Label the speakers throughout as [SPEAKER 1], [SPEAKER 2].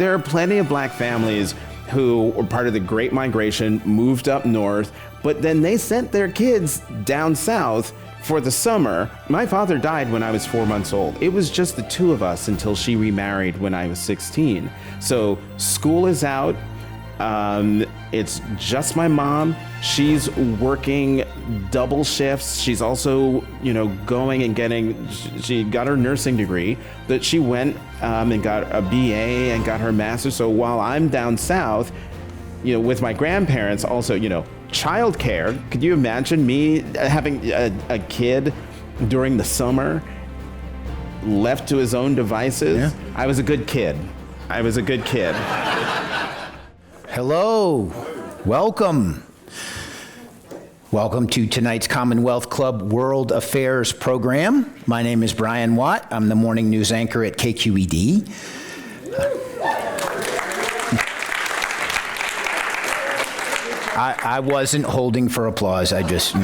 [SPEAKER 1] there are plenty of black families who were part of the Great Migration, moved up north, but then they sent their kids down south for the summer. My father died when I was 4 months old. It was just the two of us until she remarried when I was 16. So school is out. It's just my mom. She's working double shifts. She's also, going and she got her nursing degree, but she went and got a BA and got her master's. So while I'm down south, with my grandparents, also, childcare. Could you imagine me having a kid during the summer left to his own devices?
[SPEAKER 2] Yeah.
[SPEAKER 1] I was a good kid.
[SPEAKER 2] Hello, welcome. Welcome to tonight's Commonwealth Club World Affairs program. My name is Brian Watt. I'm the morning news anchor at KQED. I wasn't holding for applause. I just,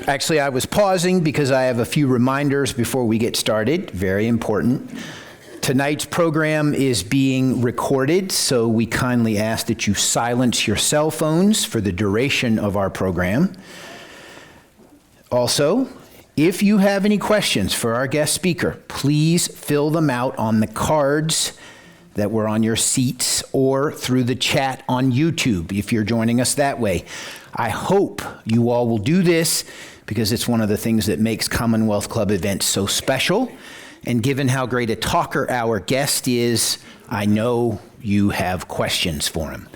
[SPEAKER 2] Actually, I was pausing because I have a few reminders before we get started. Very important. Tonight's program is being recorded, so we kindly ask that you silence your cell phones for the duration of our program. Also, if you have any questions for our guest speaker, please fill them out on the cards that were on your seats or through the chat on YouTube if you're joining us that way. I hope you all will do this because it's one of the things that makes Commonwealth Club events so special. And given how great a talker our guest is, I know you have questions for him.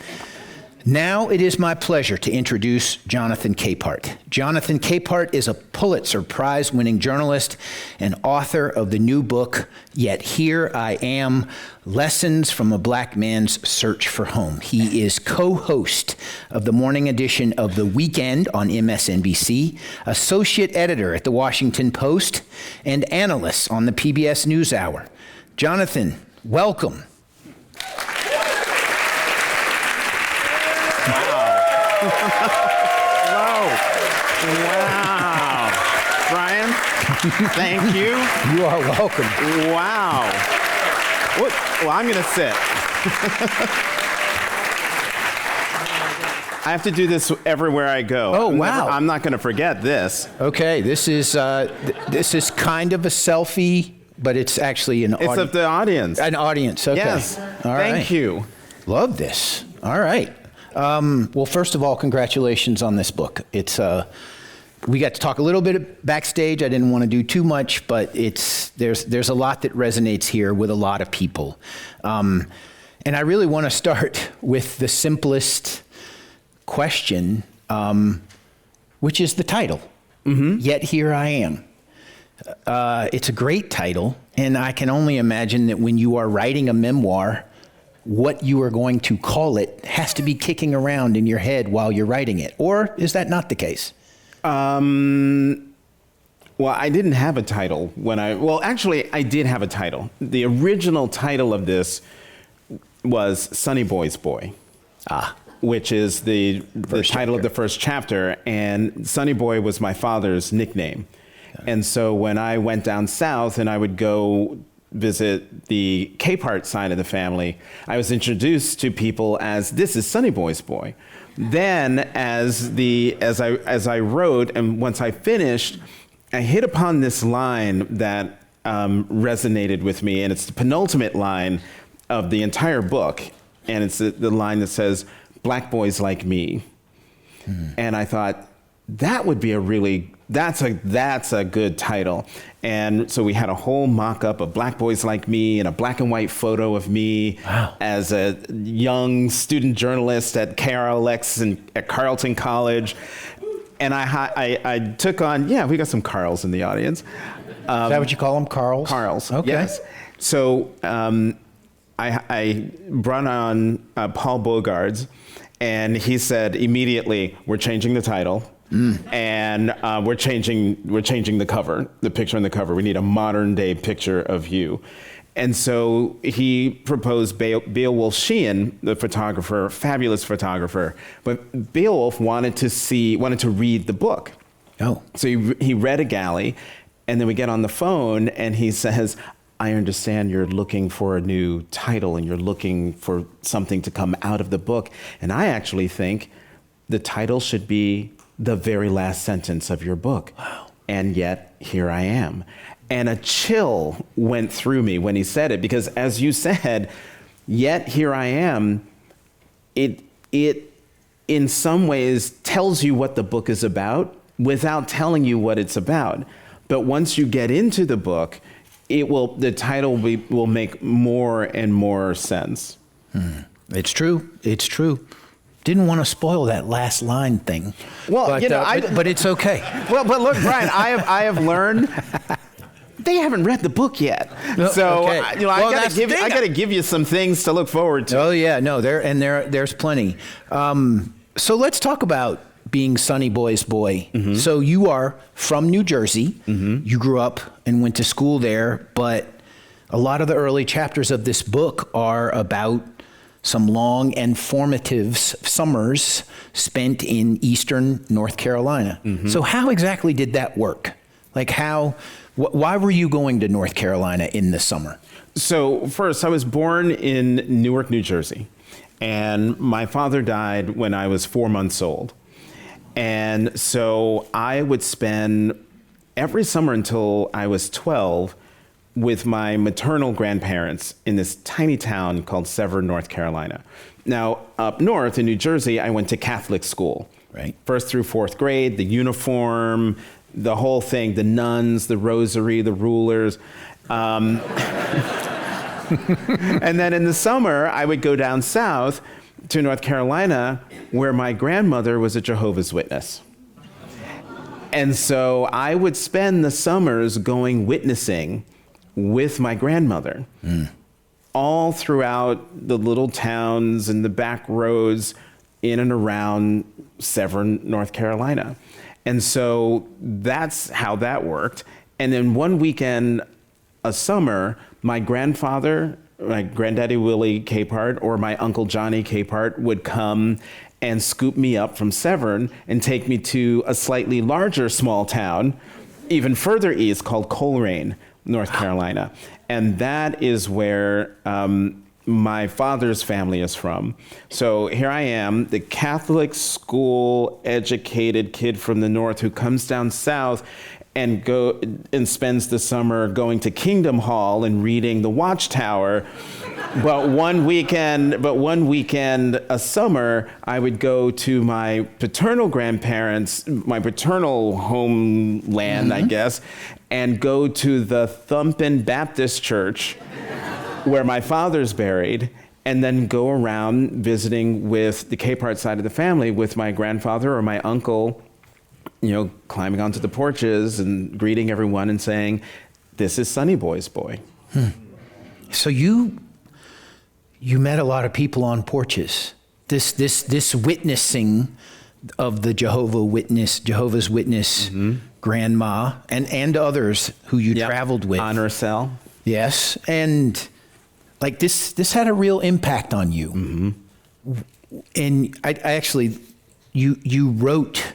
[SPEAKER 2] Now it is my pleasure to introduce Jonathan Capehart. Jonathan Capehart is a Pulitzer Prize-winning journalist and author of the new book, Yet Here I Am, Lessons from a Black Man's Search for Home. He is co-host of the morning edition of The Weekend on MSNBC, associate editor at The Washington Post, and analyst on the PBS NewsHour. Jonathan, welcome.
[SPEAKER 1] Wow. Brian, thank you.
[SPEAKER 2] You are welcome.
[SPEAKER 1] Wow. Well, I'm going to sit. I have to do this everywhere I go.
[SPEAKER 2] Oh, wow.
[SPEAKER 1] I'm not going to forget this.
[SPEAKER 2] Okay, this is kind of a selfie, but it's actually an audience.
[SPEAKER 1] It's of the audience.
[SPEAKER 2] An audience, okay.
[SPEAKER 1] Yes.
[SPEAKER 2] All right.
[SPEAKER 1] Thank you.
[SPEAKER 2] Love this. All right. Well, first of all, congratulations on this book. It's we got to talk a little bit backstage. I didn't want to do too much, but there's a lot that resonates here with a lot of people. And I really want to start with the simplest question, which is the title. Mm-hmm. Yet Here I Am. It's a great title, and I can only imagine that when you are writing a memoir, what you are going to call it has to be kicking around in your head while you're writing it. Or is that not the case?
[SPEAKER 1] Well, I didn't have a title actually, I did have a title. The original title of this was Sonny Boy's Boy, which is the title of the first chapter. And Sonny Boy was my father's nickname. And so when I went down south and I would go visit the Capehart side of the family, I was introduced to people as, this is Sonny Boy's Boy. Then as I wrote, and once I finished, I hit upon this line that resonated with me, and it's the penultimate line of the entire book, and it's the line that says, "Black boys like me." And I thought, that would be that's a good title. And so we had a whole mock-up of Black Boys Like Me and a black and white photo of me as a young student journalist at KRLX and at Carleton College. And I took on, we got some Carls in the audience.
[SPEAKER 2] Is that what you call them, Carls?
[SPEAKER 1] Carls,
[SPEAKER 2] okay.
[SPEAKER 1] Yes. So I brought on Paul Bogards, and he said immediately, we're changing the title. And we're changing the cover, the picture on the cover. We need a modern day picture of you. And so he proposed Beowulf Sheehan, the photographer, fabulous photographer. But Beowulf wanted to read the book.
[SPEAKER 2] Oh.
[SPEAKER 1] So he read a galley, and then we get on the phone, and he says, I understand you're looking for a new title and you're looking for something to come out of the book. And I actually think the title should be the very last sentence of your book. Wow. And yet, here I am. And a chill went through me when he said it, because as you said, yet here I am, it in some ways tells you what the book is about without telling you what it's about. But once you get into the book, the title will make more and more sense.
[SPEAKER 2] It's true. It's true. Didn't want to spoil that last line thing.
[SPEAKER 1] Well,
[SPEAKER 2] but, but it's okay.
[SPEAKER 1] Well, but look, Brian, I have learned they haven't read the book yet, so
[SPEAKER 2] okay.
[SPEAKER 1] I got to give you some things to look forward to.
[SPEAKER 2] Oh yeah, no, there's plenty. So let's talk about being Sonny Boy's boy. Mm-hmm. So you are from New Jersey. Mm-hmm. You grew up and went to school there, but a lot of the early chapters of this book are about some long and formative summers spent in eastern North Carolina. Mm-hmm. So how exactly did that work? Like why were you going to North Carolina in the summer?
[SPEAKER 1] So first, I was born in Newark, New Jersey, and my father died when I was 4 months old. And so I would spend every summer until I was 12 with my maternal grandparents in this tiny town called Severn, North Carolina. Now, up north in New Jersey, I went to Catholic school.
[SPEAKER 2] Right. 1st
[SPEAKER 1] through 4th grade, the uniform, the whole thing, the nuns, the rosary, the rulers. And then in the summer, I would go down south to North Carolina, where my grandmother was a Jehovah's Witness. And so I would spend the summers going witnessing with my grandmother, all throughout the little towns and the back roads in and around Severn, North Carolina. And so that's how that worked. And then one weekend a summer, my grandfather, my granddaddy Willie Capehart, or my uncle Johnny Capehart would come and scoop me up from Severn and take me to a slightly larger small town, even further east, called Coleraine, North Carolina. And that is where my father's family is from. So here I am, the Catholic school educated kid from the north who comes down south and spends the summer going to Kingdom Hall and reading The Watchtower. But one weekend a summer, I would go to my paternal grandparents, my paternal homeland, I guess, and go to the Thumpin Baptist Church, where my father's buried, and then go around visiting with the Capehart side of the family with my grandfather or my uncle, climbing onto the porches and greeting everyone and saying, "This is Sonny Boy's boy."
[SPEAKER 2] So you met a lot of people on porches. This witnessing of the Jehovah's Witness grandma and others who you traveled with.
[SPEAKER 1] Honor cell.
[SPEAKER 2] Yes, and like this had a real impact on you. Mm-hmm. And I actually, you wrote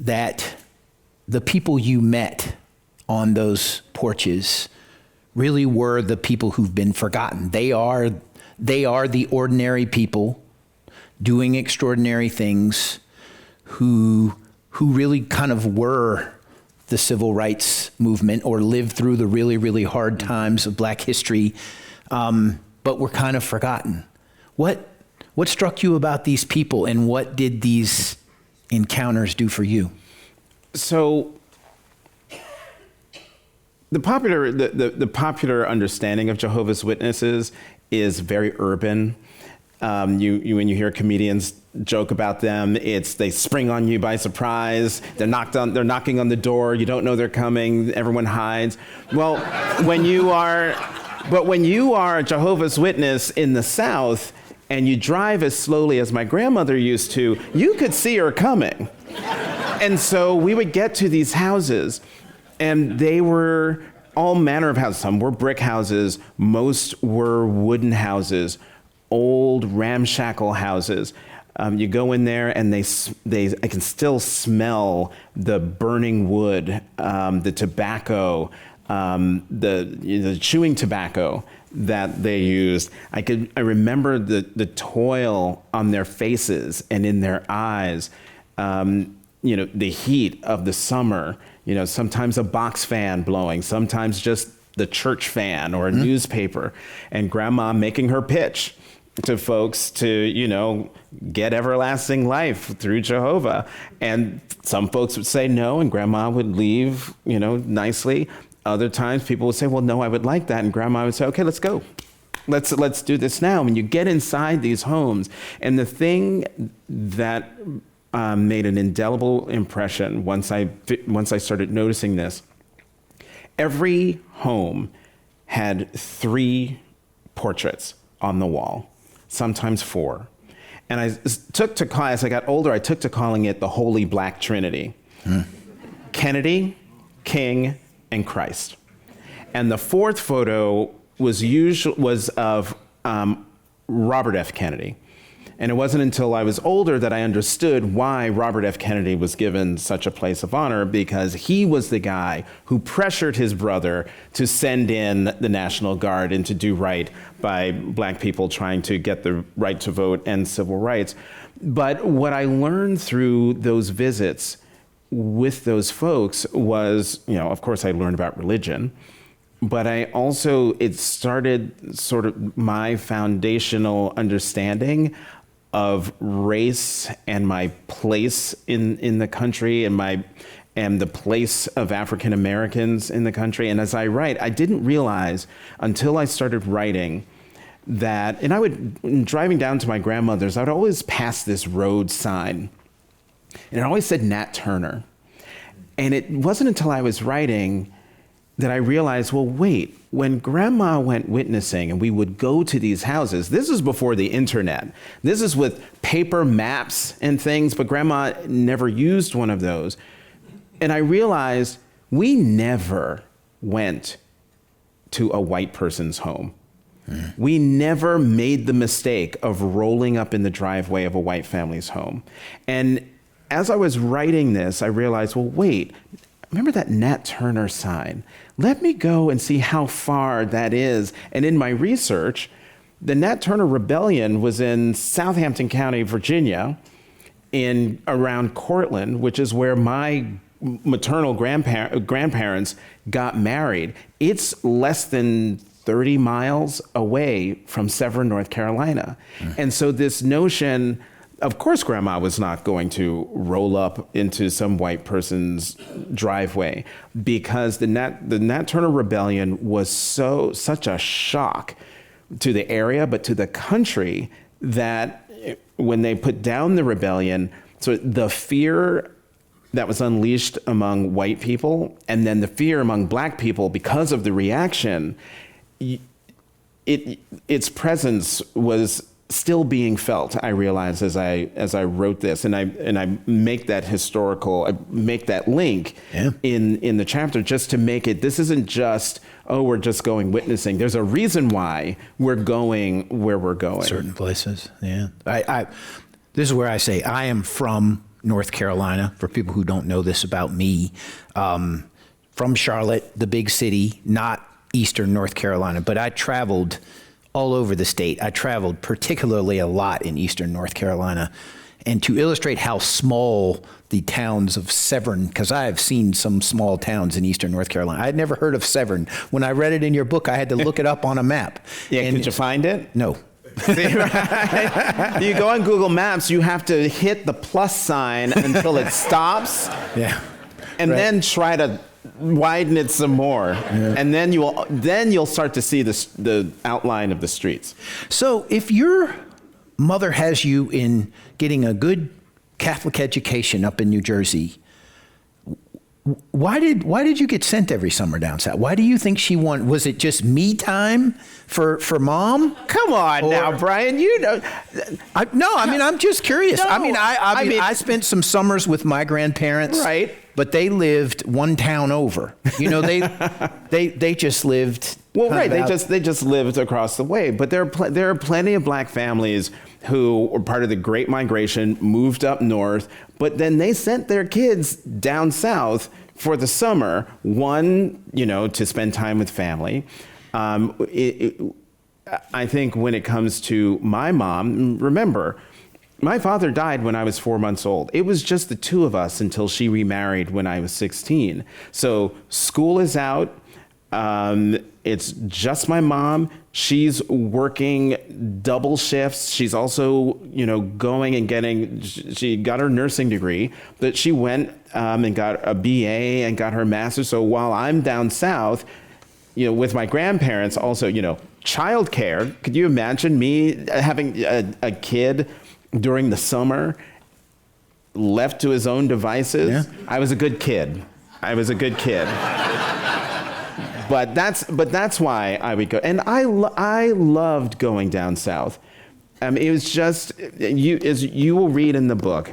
[SPEAKER 2] that the people you met on those porches really were the people who've been forgotten. They are the ordinary people doing extraordinary things who really kind of were the civil rights movement or lived through the really, really hard times of Black history, but were kind of forgotten. What struck you about these people, and what did these encounters do for you?
[SPEAKER 1] So the popular understanding of Jehovah's Witnesses is very urban. When you hear comedians joke about them, they spring on you by surprise. They're knocking on the door. You don't know they're coming. Everyone hides. Well, when you are a Jehovah's Witness in the South and you drive as slowly as my grandmother used to, you could see her coming. And so we would get to these houses, and they were all manner of houses. Some were brick houses. Most were wooden houses, old ramshackle houses. You go in there, and I can still smell the burning wood, the tobacco, the chewing tobacco that they used. I remember the toil on their faces and in their eyes. The heat of the summer. Sometimes a box fan blowing, sometimes just the church fan or a newspaper, and grandma making her pitch to folks to, get everlasting life through Jehovah. And some folks would say no, and grandma would leave, nicely. Other times people would say, well, no, I would like that. And grandma would say, okay, let's go. Let's do this now. When you get inside these homes, and the thing that made an indelible impression once I started noticing this, every home had 3 portraits on the wall, sometimes 4. And as I got older, I took to calling it the Holy Black Trinity. Kennedy, King, and Christ. And the 4th photo was of Robert F. Kennedy. And it wasn't until I was older that I understood why Robert F. Kennedy was given such a place of honor, because he was the guy who pressured his brother to send in the National Guard and to do right by black people trying to get the right to vote and civil rights. But what I learned through those visits with those folks was, of course I learned about religion, but it started sort of my foundational understanding of race and my place in the country and the place of African Americans in the country. And as I write, I didn't realize until I started writing that, and driving down to my grandmother's, I would always pass this road sign, and it always said Nat Turner. And it wasn't until I was writing that I realized, well, wait, when grandma went witnessing and we would go to these houses, this is before the internet. This is with paper maps and things, but grandma never used one of those. And I realized we never went to a white person's home. We never made the mistake of rolling up in the driveway of a white family's home. And as I was writing this, I realized, well, wait, remember that Nat Turner sign? Let me go and see how far that is. And in my research, the Nat Turner Rebellion was in Southampton County, Virginia, around Cortland, which is where my maternal grandparents got married. It's less than 30 miles away from Severn, North Carolina. And so this notion, of course, grandma was not going to roll up into some white person's driveway, because the Nat Turner Rebellion was such a shock to the area, but to the country, that when they put down the rebellion, so the fear that was unleashed among white people, and then the fear among black people because of the reaction, its presence was still being felt, I realized as I wrote this, and I make that link in the chapter, just to make it, this isn't just, we're just going witnessing. There's a reason why we're going where we're going.
[SPEAKER 2] Certain places, yeah. This is where I say I am from North Carolina, for people who don't know this about me. From Charlotte, the big city, not Eastern North Carolina, but I traveled all over the state. I traveled particularly a lot in Eastern North Carolina. And to illustrate how small the towns of Severn, because I have seen some small towns in Eastern North Carolina. I had never heard of Severn. When I read it in your book, I had to look it up on a map.
[SPEAKER 1] Yeah, and could you find it?
[SPEAKER 2] No.
[SPEAKER 1] See, right? You go on Google Maps, you have to hit the plus sign until it stops.
[SPEAKER 2] Yeah.
[SPEAKER 1] And then try to widen it some more, and then you'll start to see the outline of the streets.
[SPEAKER 2] So if your mother has you in getting a good Catholic education up in New Jersey, why did you get sent every summer down south? Why do you think she wanted? Was it just me time for mom?
[SPEAKER 1] Come on now, Brian. You know,
[SPEAKER 2] I'm just curious.
[SPEAKER 1] No,
[SPEAKER 2] I spent some summers with my grandparents.
[SPEAKER 1] Right.
[SPEAKER 2] but they lived one town over. You know, they just lived.
[SPEAKER 1] Well, right.
[SPEAKER 2] kind of
[SPEAKER 1] They just lived across the way. But there are plenty of black families who were part of the Great Migration, moved up north, but then they sent their kids down south for the summer. One, to spend time with family. I think when it comes to my mom, remember, my father died when I was 4 months old. It was just the two of us until she remarried when I was 16. So school is out. It's just my mom. She's working double shifts. She's also, going and she got her nursing degree, but she went and got a BA and got her master's. So while I'm down south, with my grandparents, also, childcare. Could you imagine me having a kid during the summer left to his own devices?
[SPEAKER 2] Yeah.
[SPEAKER 1] I was a good kid. But that's why I would go. And I loved going down south. It was just, as you will read in the book,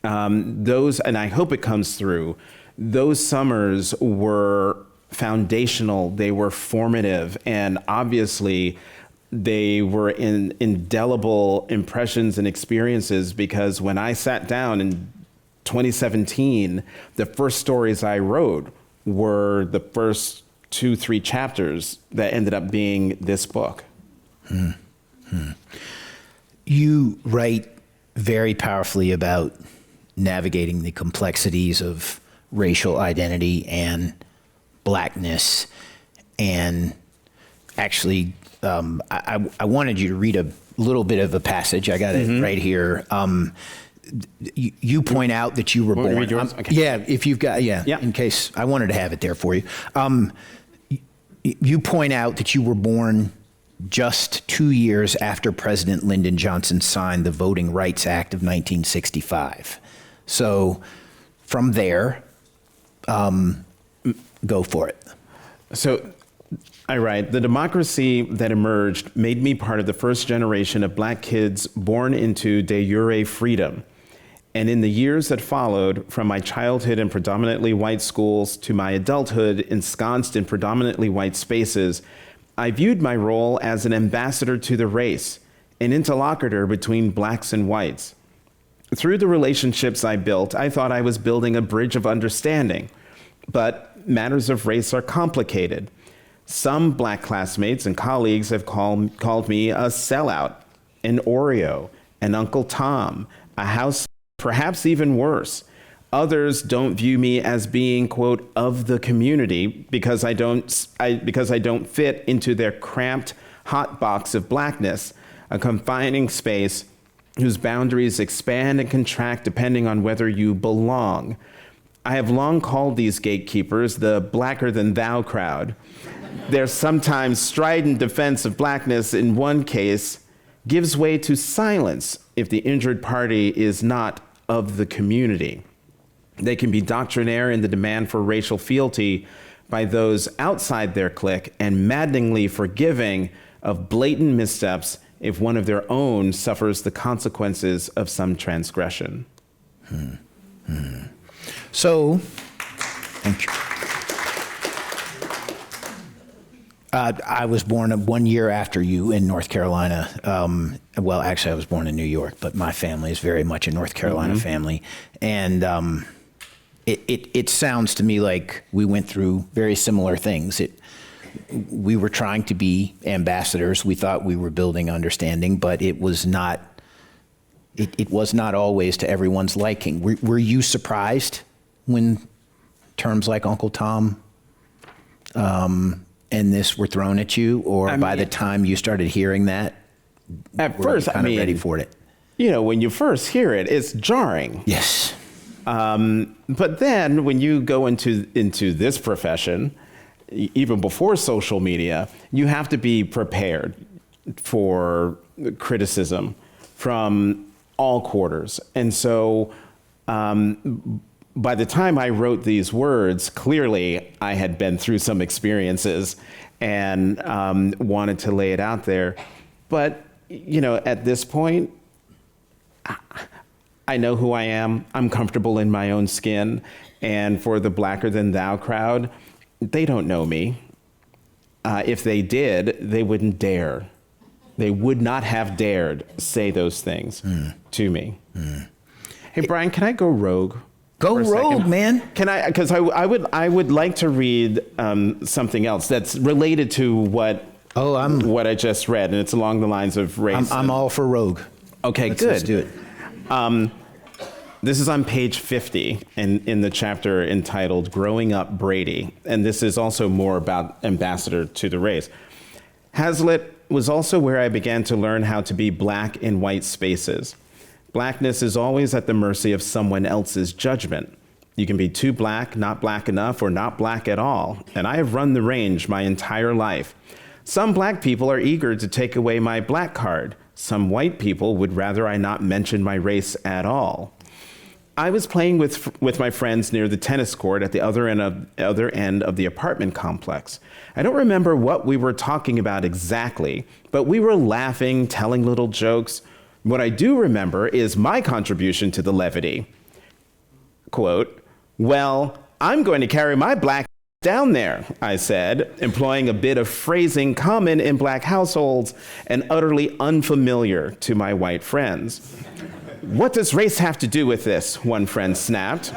[SPEAKER 1] those, and I hope it comes through, those summers were foundational, they were formative, and obviously they were indelible impressions and experiences, because when I sat down in 2017, the first stories I wrote were the first 2-3 chapters that ended up being this book.
[SPEAKER 2] You write very powerfully about navigating the complexities of racial identity and blackness, and actually, I wanted you to read a little bit of a passage. I got it right here. You point out that you were born.
[SPEAKER 1] Read yours? Okay.
[SPEAKER 2] Yeah, if you've got,
[SPEAKER 1] Yep.
[SPEAKER 2] in case I wanted to have it there for you. You point out that you were born just 2 years after President Lyndon Johnson signed the Voting Rights Act of 1965. So from there, go for it.
[SPEAKER 1] So I write, the democracy that emerged made me part of the first generation of black kids born into de jure freedom. And in the years that followed, from my childhood in predominantly white schools to my adulthood ensconced in predominantly white spaces, I viewed my role as an ambassador to the race, an interlocutor between blacks and whites. Through the relationships I built, I thought I was building a bridge of understanding. But matters of race are complicated. Some black classmates and colleagues have called me a sellout, an Oreo, an Uncle Tom, a house, perhaps even worse. Others don't view me as being, quote, of the community because I don't fit into their cramped hot box of blackness, a confining space whose boundaries expand and contract depending on whether you belong. I have long called these gatekeepers the blacker than thou crowd. Their sometimes strident defense of blackness in one case gives way to silence if the injured party is not of the community. They can be doctrinaire in the demand for racial fealty by those outside their clique and maddeningly forgiving of blatant missteps if one of their own suffers the consequences of some transgression.
[SPEAKER 2] So, thank you. I was born 1 year after you in North Carolina. Well, actually, I was born in New York, but my family is very much a North Carolina family. And it sounds to me like we went through very similar things. We were trying to be ambassadors. We thought we were building understanding, but it was not always to everyone's liking. Were you surprised when terms like Uncle Tom and this were thrown at you, or by the time you started hearing that,
[SPEAKER 1] At
[SPEAKER 2] were
[SPEAKER 1] first,
[SPEAKER 2] you kind of ready for it?
[SPEAKER 1] when you first hear it, it's jarring.
[SPEAKER 2] Yes.
[SPEAKER 1] But then when you go into this profession, even before social media, you have to be prepared for criticism from all quarters. And so by the time I wrote these words, clearly I had been through some experiences and wanted to lay it out there. But, at this point, I know who I am. I'm comfortable in my own skin. And for the blacker than thou crowd, they don't know me. If they did, they wouldn't dare. They would not have dared say those things to me. Hey, Brian, can I go rogue?
[SPEAKER 2] Go
[SPEAKER 1] for a
[SPEAKER 2] rogue,
[SPEAKER 1] second?
[SPEAKER 2] man.
[SPEAKER 1] Can I? Because I would like to read something else that's related to what I just read, and it's along the lines of race.
[SPEAKER 2] I'm all for rogue.
[SPEAKER 1] Okay, good.
[SPEAKER 2] Let's do it.
[SPEAKER 1] This is on page 50 in the chapter entitled Growing Up Brady. And this is also more about Ambassador to the Race. Hazlitt was also where I began to learn how to be black in white spaces. Blackness is always at the mercy of someone else's judgment. You can be too black, not black enough, or not black at all. And I have run the range my entire life. Some black people are eager to take away my black card. Some white people would rather I not mention my race at all. I was playing with my friends near the tennis court at the other end of the apartment complex. I don't remember what we were talking about exactly, but we were laughing, telling little jokes. What I do remember is my contribution to the levity. Quote, "Well, I'm going to carry my black down there," I said, employing a bit of phrasing common in black households and utterly unfamiliar to my white friends. "What does race have to do with this?" one friend snapped.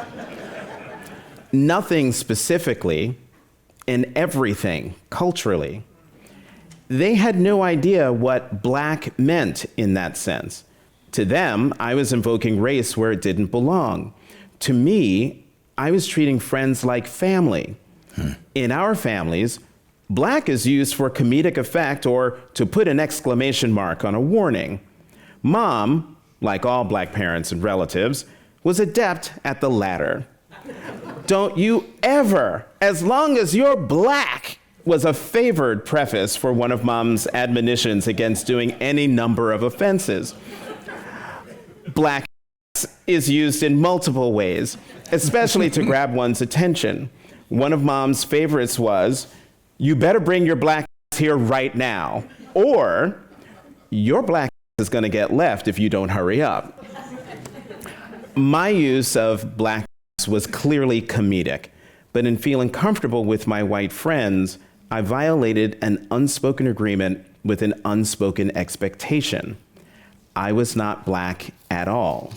[SPEAKER 1] "Nothing specifically, and everything culturally." They had no idea what black meant in that sense. To them, I was invoking race where it didn't belong. To me, I was treating friends like family. In our families, black is used for comedic effect or to put an exclamation mark on a warning. Mom, like all black parents and relatives, was adept at the latter. "Don't you ever, as long as you're black," was a favored preface for one of Mom's admonitions against doing any number of offenses. Black is used in multiple ways, especially to grab one's attention. One of Mom's favorites was, "You better bring your black here right now," or "Your black is going to get left if you don't hurry up." My use of black was clearly comedic, but in feeling comfortable with my white friends, I violated an unspoken agreement with an unspoken expectation. I was not black at all.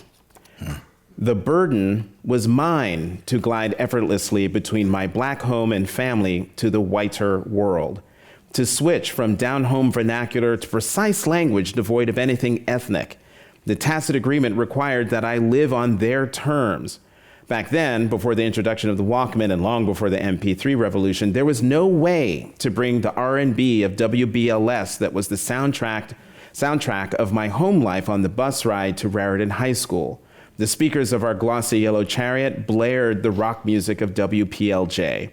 [SPEAKER 1] The burden was mine to glide effortlessly between my black home and family to the whiter world, to switch from down-home vernacular to precise language devoid of anything ethnic. The tacit agreement required that I live on their terms. Back then, before the introduction of the Walkman and long before the MP3 revolution, there was no way to bring the R&B of WBLS that was the soundtrack of my home life on the bus ride to Raritan High School. The speakers of our glossy yellow chariot blared the rock music of WPLJ.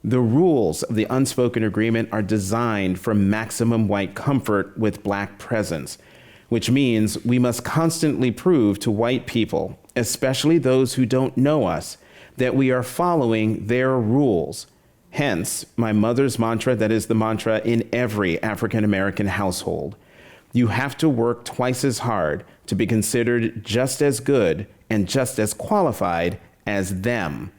[SPEAKER 1] The rules of the unspoken agreement are designed for maximum white comfort with black presence, which means we must constantly prove to white people, especially those who don't know us, that we are following their rules. Hence, my mother's mantra that is the mantra in every African American household. You have to work twice as hard to be considered just as good and just as qualified as them.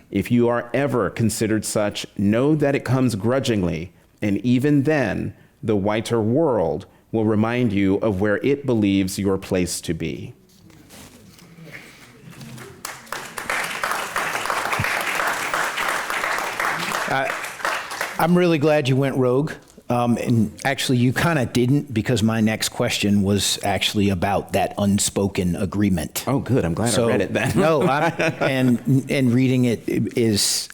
[SPEAKER 1] If you are ever considered such, know that it comes grudgingly, and even then, the whiter world will remind you of where it believes your place to be.
[SPEAKER 2] I'm really glad you went rogue. And actually, you kind of didn't, because my next question was actually about that unspoken agreement.
[SPEAKER 1] Oh, good. I'm glad I read it then.
[SPEAKER 2] No, and reading it is,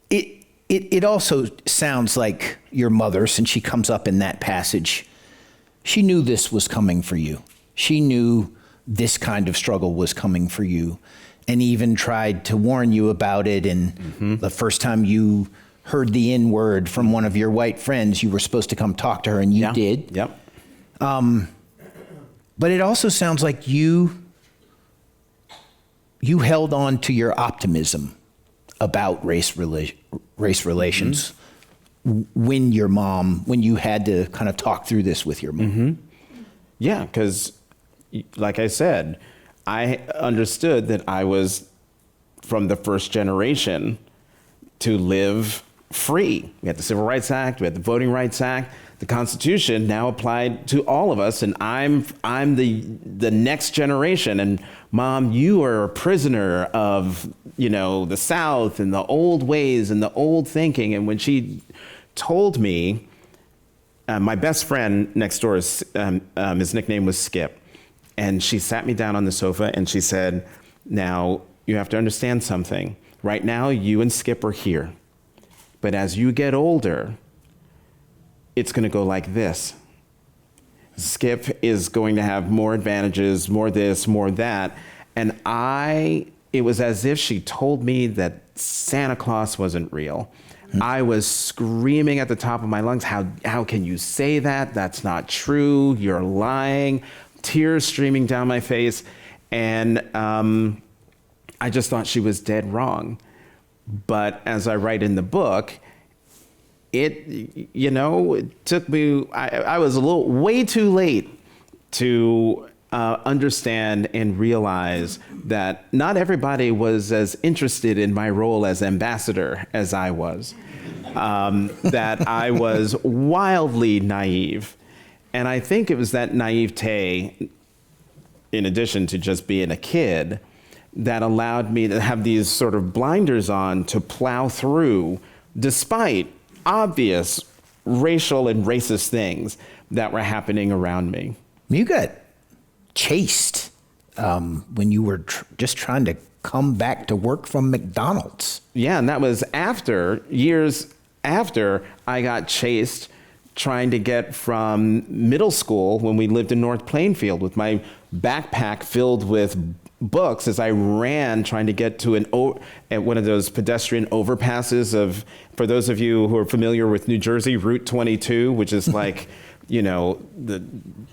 [SPEAKER 2] it also sounds like your mother, since she comes up in that passage, she knew this was coming for you. She knew this kind of struggle was coming for you, and even tried to warn you about it. And the first time you heard the N-word from one of your white friends, you were supposed to come talk to her, and you did.
[SPEAKER 1] Yep.
[SPEAKER 2] But it also sounds like you held on to your optimism about race relations when you had to kind of talk through this with your mom.
[SPEAKER 1] Yeah, because like I said, I understood that I was from the first generation to live free. We had the Civil Rights Act, we had the Voting Rights Act, the Constitution now applied to all of us, and I'm the next generation. And Mom, you are a prisoner of, the South and the old ways and the old thinking. And when she told me, my best friend next door, his nickname was Skip, and she sat me down on the sofa and she said, now you have to understand something. Right now, you and Skip are here. But as you get older, it's going to go like this. Skip is going to have more advantages, more this, more that. And it was as if she told me that Santa Claus wasn't real. I was screaming at the top of my lungs, how can you say that? That's not true. You're lying. Tears streaming down my face. And I just thought she was dead wrong. But as I write in the book, it took me, I was way too late to understand and realize that not everybody was as interested in my role as ambassador as I was, that I was wildly naive. And I think it was that naivete, in addition to just being a kid, that allowed me to have these sort of blinders on to plow through, despite obvious racial and racist things that were happening around me.
[SPEAKER 2] You got chased when you were just trying to come back to work from McDonald's.
[SPEAKER 1] Yeah, and that was years after I got chased trying to get from middle school when we lived in North Plainfield with my backpack filled with books as I ran trying to get to one of those pedestrian overpasses for those of you who are familiar with New Jersey, Route 22, which is like, the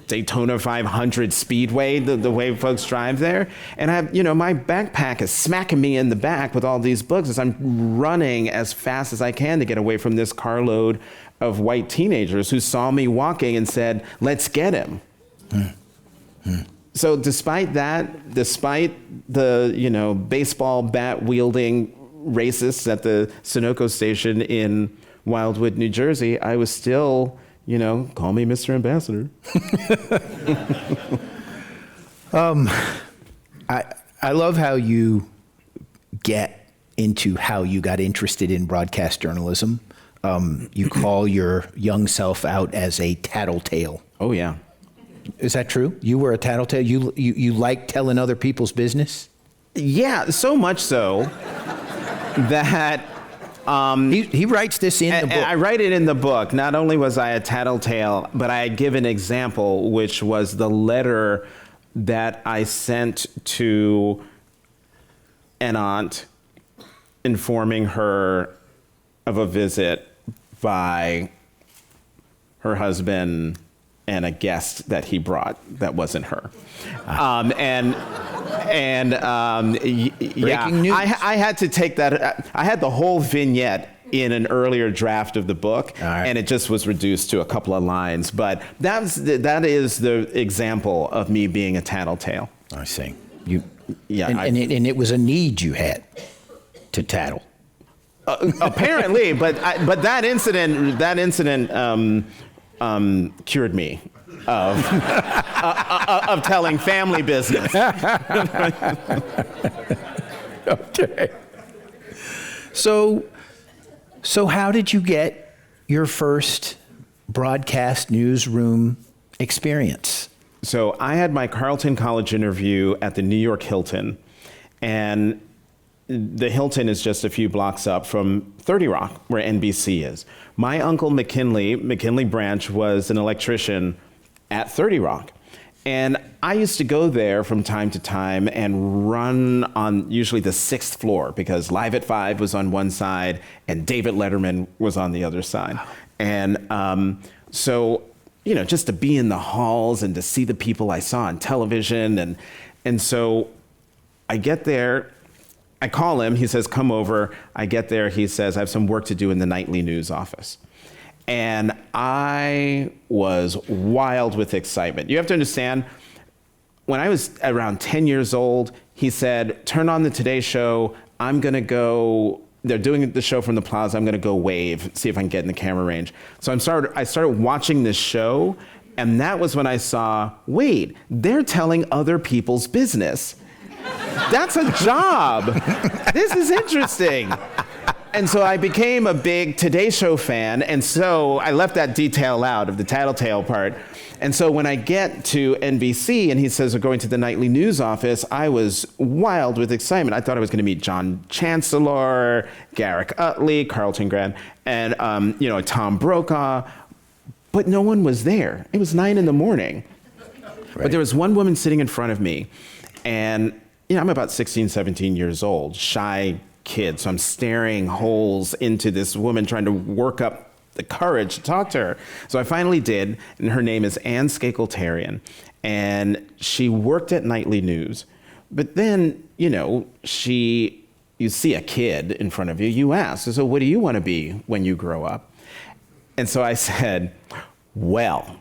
[SPEAKER 1] Daytona 500 Speedway, the way folks drive there. And my backpack is smacking me in the back with all these books as I'm running as fast as I can to get away from this carload of white teenagers who saw me walking and said, let's get him. So despite the, baseball bat wielding racists at the Sunoco station in Wildwood, New Jersey, I was still, call me Mr. Ambassador.
[SPEAKER 2] I love how you get into how you got interested in broadcast journalism. You call your young self out as a tattletale.
[SPEAKER 1] Oh, yeah.
[SPEAKER 2] Is that true? You were a tattletale? You like telling other people's business?
[SPEAKER 1] Yeah, so much so that...
[SPEAKER 2] he writes this in the book.
[SPEAKER 1] I write it in the book. Not only was I a tattletale, but I give an example, which was the letter that I sent to an aunt informing her of a visit by her husband and a guest that he brought that wasn't her.
[SPEAKER 2] Breaking news.
[SPEAKER 1] I had to take that. I had the whole vignette in an earlier draft of the book, and it just was reduced to a couple of lines. But that is the example of me being a tattletale.
[SPEAKER 2] I see.
[SPEAKER 1] Yeah,
[SPEAKER 2] and it was a need you had to tattle.
[SPEAKER 1] Apparently, but that incident cured me of telling family business.
[SPEAKER 2] Okay. So how did you get your first broadcast newsroom experience?
[SPEAKER 1] So I had my Carleton College interview at the New York Hilton, and the Hilton is just a few blocks up from 30 Rock, where NBC is. My uncle McKinley Branch, was an electrician at 30 Rock. And I used to go there from time to time and run on usually the 6th floor because Live at 5 was on one side and David Letterman was on the other side. And so, just to be in the halls and to see the people I saw on television. And so I get there. I call him, he says, come over. I get there, he says, I have some work to do in the nightly news office. And I was wild with excitement. You have to understand, when I was around 10 years old, he said, turn on the Today Show. I'm going to go, they're doing the show from the plaza. I'm going to go wave, see if I can get in the camera range. So I started watching this show, and that was when I saw, wait, they're telling other people's business. That's a job. This is interesting. And so I became a big Today Show fan, and so I left that detail out of the tattletale part. And so when I get to NBC and he says we're going to the nightly news office, I was wild with excitement. I thought I was going to meet John Chancellor, Garrick Utley, Carlton Grant, and Tom Brokaw, but no one was there. It was 9 a.m. Right. But there was one woman sitting in front of me, and I'm about 16, 17 years old, shy kid, so I'm staring holes into this woman trying to work up the courage to talk to her. So I finally did, and her name is Ann Skakel-Terrien, and she worked at Nightly News. But then, you see a kid in front of you, you ask, so what do you want to be when you grow up? And so I said, well,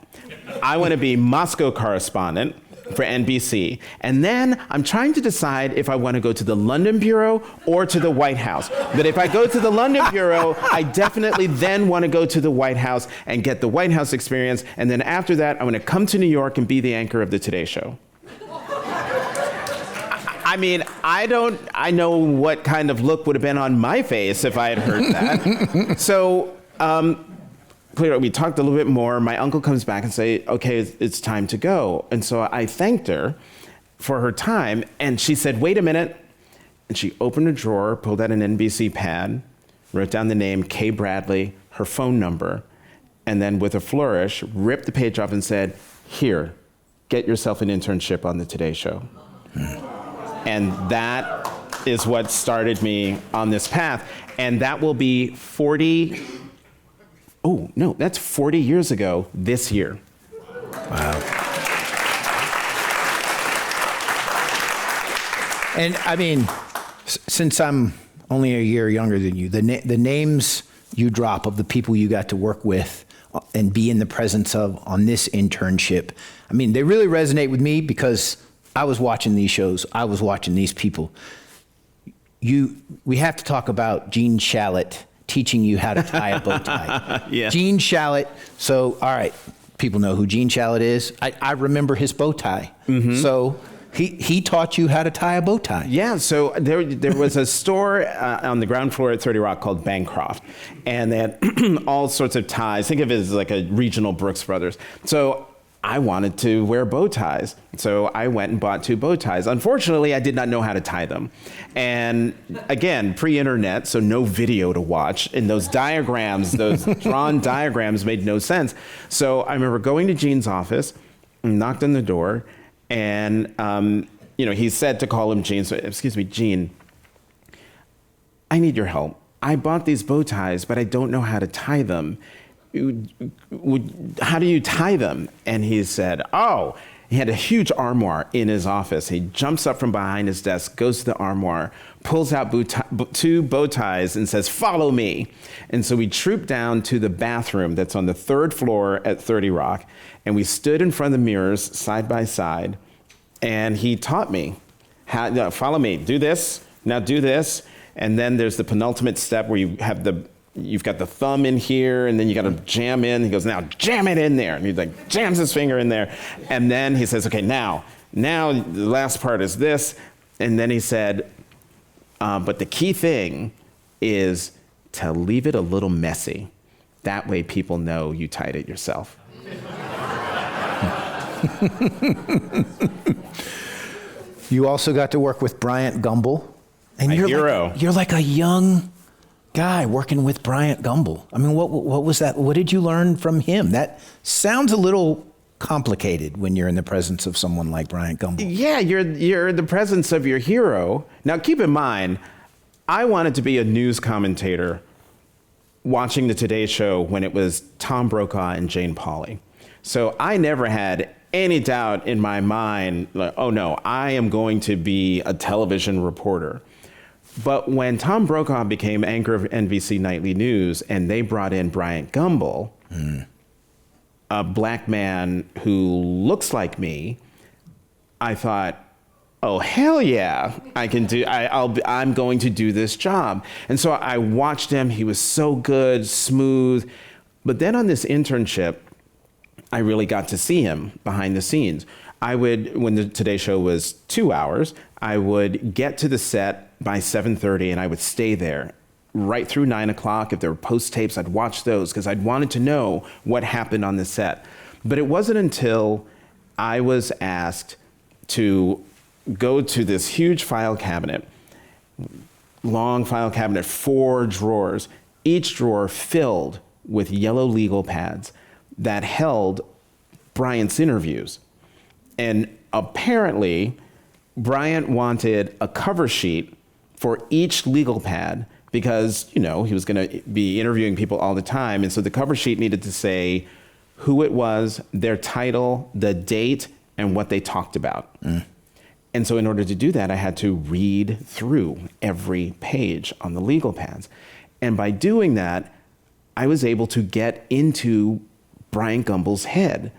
[SPEAKER 1] I want to be Moscow correspondent for NBC. And then I'm trying to decide if I want to go to the London Bureau or to the White House. But if I go to the London Bureau, I definitely then want to go to the White House and get the White House experience. And then after that, I want to come to New York and be the anchor of the Today Show. I mean, I know what kind of look would have been on my face if I had heard that. So, we talked a little bit more. My uncle comes back and say, okay, it's time to go. And so I thanked her for her time. And she said, wait a minute. And she opened a drawer, pulled out an NBC pad, wrote down the name Kay Bradley, her phone number, and then with a flourish, ripped the page off and said, here, get yourself an internship on the Today Show. And that is what started me on this path. And that will be 40 years ago this year.
[SPEAKER 2] Wow. And I mean, since I'm only a year younger than you, the names you drop of the people you got to work with and be in the presence of on this internship, I mean, they really resonate with me because I was watching these shows. I was watching these people. We have to talk about Gene Shalit teaching you how to tie a bow tie.
[SPEAKER 1] Yeah.
[SPEAKER 2] Gene Shalit. So, all right, people know who Gene Shalit is. I remember his bow tie. Mm-hmm. So he taught you how to tie a bow tie.
[SPEAKER 1] Yeah, so there was a store on the ground floor at 30 Rock called Bancroft, and they had all sorts of ties. Think of it as like a regional Brooks Brothers. So I wanted to wear bow ties. So I went and bought 2 bow ties. Unfortunately, I did not know how to tie them. And again, pre-internet, so no video to watch. And those diagrams, those drawn diagrams made no sense. So I remember going to Gene's office, knocked on the door, and he said to call him Gene. So, excuse me, Gene, I need your help. I bought these bow ties, but I don't know how to tie them. How do you tie them? And he said, he had a huge armoire in his office. He jumps up from behind his desk, goes to the armoire, pulls out 2 bow ties and says, follow me. And so we trooped down to the bathroom that's on the 3rd floor at 30 Rock. And we stood in front of the mirrors side by side. And he taught me follow me, do this, now do this. And then there's the penultimate step where you've got the thumb in here, and then you got to jam in. He goes, now jam it in there. And he jams his finger in there. And then he says, okay, now the last part is this. And then he said, but the key thing is to leave it a little messy. That way people know you tied it yourself.
[SPEAKER 2] You also got to work with Bryant Gumbel. And
[SPEAKER 1] My hero.
[SPEAKER 2] You're like a young guy working with Bryant Gumbel. I mean, what was that? What did you learn from him? That sounds a little complicated when you're in the presence of someone like Bryant Gumbel.
[SPEAKER 1] Yeah, you're in the presence of your hero. Now, keep in mind, I wanted to be a news commentator watching the Today Show when it was Tom Brokaw and Jane Pauley. So I never had any doubt in my mind, like, oh no, I am going to be a television reporter. But when Tom Brokaw became anchor of NBC Nightly News and they brought in Bryant Gumbel, a black man who looks like me, I thought, oh, hell yeah, I'm going to do this job. And so I watched him. He was so good, smooth. But then on this internship, I really got to see him behind the scenes. When the Today Show was 2 hours, I would get to the set by 7:30 and I would stay there right through 9 o'clock. If there were post tapes, I'd watch those because I'd wanted to know what happened on the set. But it wasn't until I was asked to go to this huge file cabinet, long file cabinet, 4 drawers, each drawer filled with yellow legal pads that held Bryant's interviews. And apparently, Bryant wanted a cover sheet for each legal pad because, he was going to be interviewing people all the time. And so the cover sheet needed to say who it was, their title, the date, and what they talked about. And so in order to do that, I had to read through every page on the legal pads. And by doing that, I was able to get into Bryant Gumbel's head.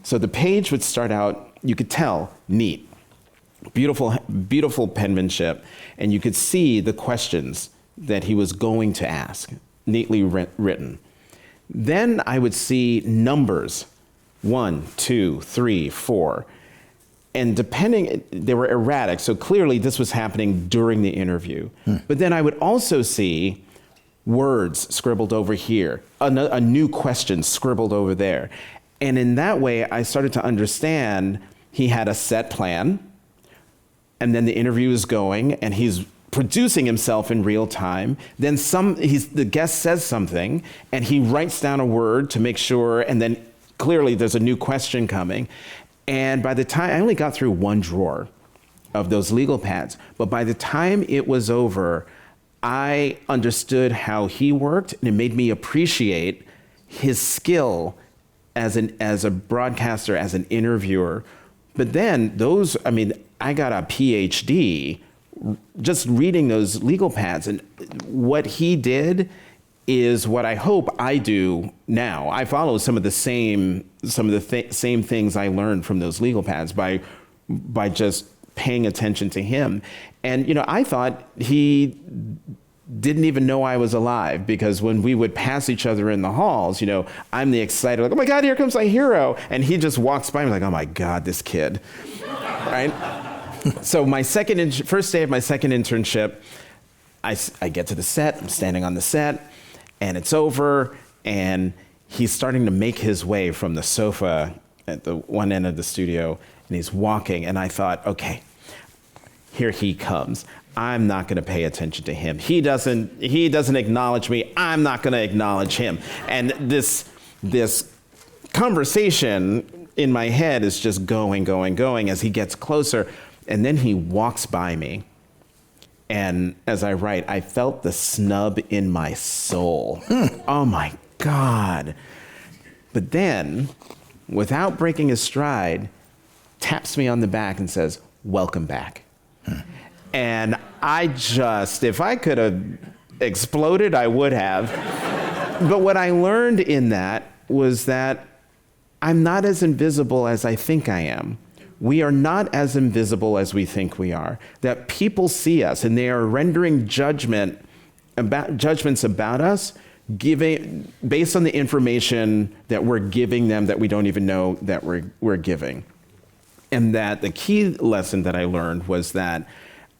[SPEAKER 1] So the page would start out, you could tell, neat, beautiful, beautiful penmanship, and you could see the questions that he was going to ask, neatly written. Then I would see numbers, 1, 2, 3, 4. And they were erratic, so clearly this was happening during the interview. But then I would also see words scribbled over here, a new question scribbled over there. And in that way, I started to understand he had a set plan, and then the interview is going, and he's producing himself in real time. Then the guest says something, and he writes down a word to make sure, and then clearly there's a new question coming. And by the time, I only got through 1 drawer of those legal pads, but by the time it was over, I understood how he worked, and it made me appreciate his skill as a broadcaster, as an interviewer. But then I got a PhD just reading those legal pads, and what he did is what I hope I do now. I follow some of the same things I learned from those legal pads by just paying attention to him. And I thought he didn't even know I was alive, because when we would pass each other in the halls, I'm the excited, like, oh my God, here comes my hero. And he just walks by me like, oh my God, this kid, right? So first day of my second internship, I get to the set, I'm standing on the set, and it's over, and he's starting to make his way from the sofa at the one end of the studio, and he's walking, and I thought, okay, here he comes. I'm not going to pay attention to him. He doesn't acknowledge me. I'm not going to acknowledge him. And this conversation in my head is just going as he gets closer. And then he walks by me. And as I write, I felt the snub in my soul. Oh my God. But then, without breaking his stride, taps me on the back and says, welcome back. And if I could have exploded, I would have. But what I learned in that was that I'm not as invisible as I think I am. We are not as invisible as we think we are. That people see us and they are rendering judgments about us based on the information that we're giving them that we don't even know that we're giving. And that the key lesson that I learned was that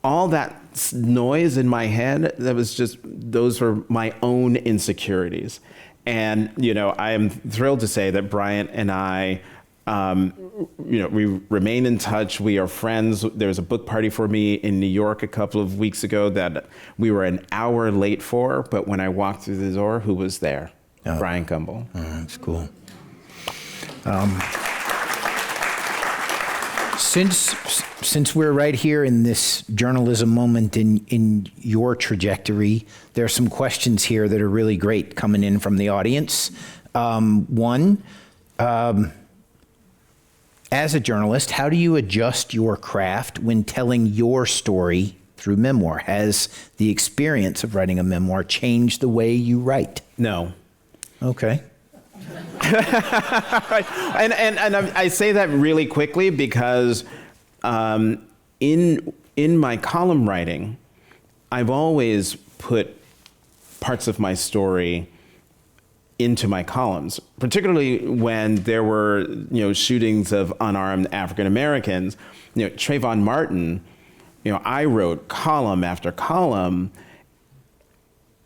[SPEAKER 1] all that noise in my head, those were my own insecurities. And, I am thrilled to say that Bryant and I, we remain in touch. We are friends. There was a book party for me in New York a couple of weeks ago that we were an hour late for, but when I walked through the door, who was there?
[SPEAKER 2] Oh.
[SPEAKER 1] Bryant Gumbel.
[SPEAKER 2] Oh, that's cool. Since we're right here in this journalism moment in your trajectory, there are some questions here that are really great coming in from the audience. One, as a journalist, how do you adjust your craft when telling your story through memoir? Has the experience of writing a memoir changed the way you write?
[SPEAKER 1] No.
[SPEAKER 2] Okay.
[SPEAKER 1] and I say that really quickly because in my column writing, I've always put parts of my story into my columns, particularly when there were, shootings of unarmed African Americans. Trayvon Martin, I wrote column after column,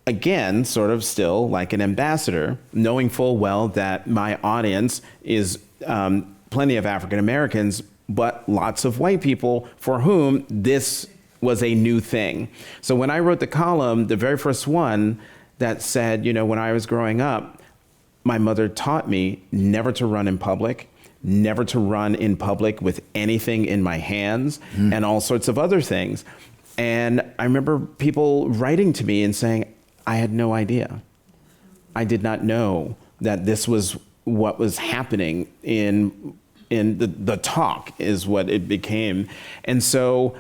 [SPEAKER 1] again, sort of still like an ambassador, knowing full well that my audience is plenty of African Americans, but lots of white people for whom this was a new thing. So when I wrote the column, the very first one that said, when I was growing up, my mother taught me never to run in public, never to run in public with anything in my hands, and all sorts of other things. And I remember people writing to me and saying, I had no idea. I did not know that this was what was happening in the talk, is what it became. And so,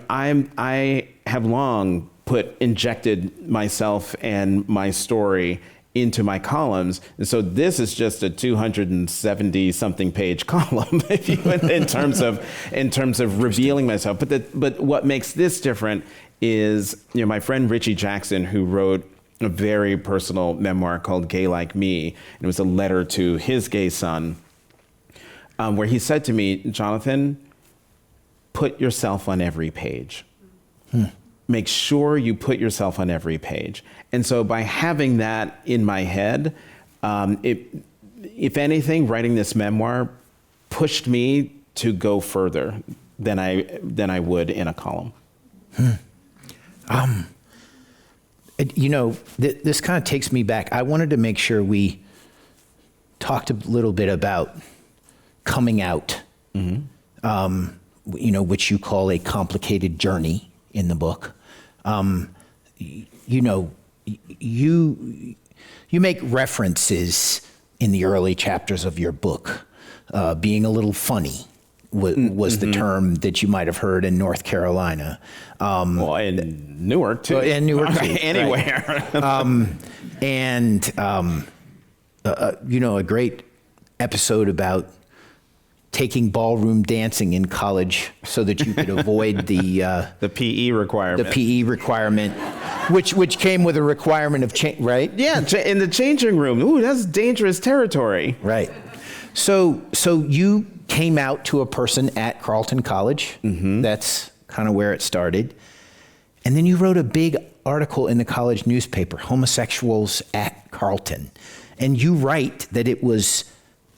[SPEAKER 1] I have long injected myself and my story into my columns. And so this is just a 270 something page column in terms of revealing myself. But what makes this different is, my friend Richie Jackson, who wrote a very personal memoir called Gay Like Me, and it was a letter to his gay son, where he said to me, Jonathan, put yourself on every page. Make sure you put yourself on every page. And so by having that in my head, if anything, writing this memoir pushed me to go further than I would in a column.
[SPEAKER 2] This kind of takes me back. I wanted to make sure we talked a little bit about coming out, which you call a complicated journey in the book. You make references in the early chapters of your book. Being a little funny was the term that you might have heard in North Carolina.
[SPEAKER 1] Well, in Newark too.
[SPEAKER 2] In Newark too.
[SPEAKER 1] Anywhere.
[SPEAKER 2] A great episode about taking ballroom dancing in college so that you could avoid the
[SPEAKER 1] PE requirement.
[SPEAKER 2] The PE requirement, which came with a requirement of change, right?
[SPEAKER 1] Yeah, in the changing room. Ooh, that's dangerous territory.
[SPEAKER 2] Right. So you came out to a person at Carleton College. That's kind of where it started. And then you wrote a big article in the college newspaper, Homosexuals at Carleton. And you write that it was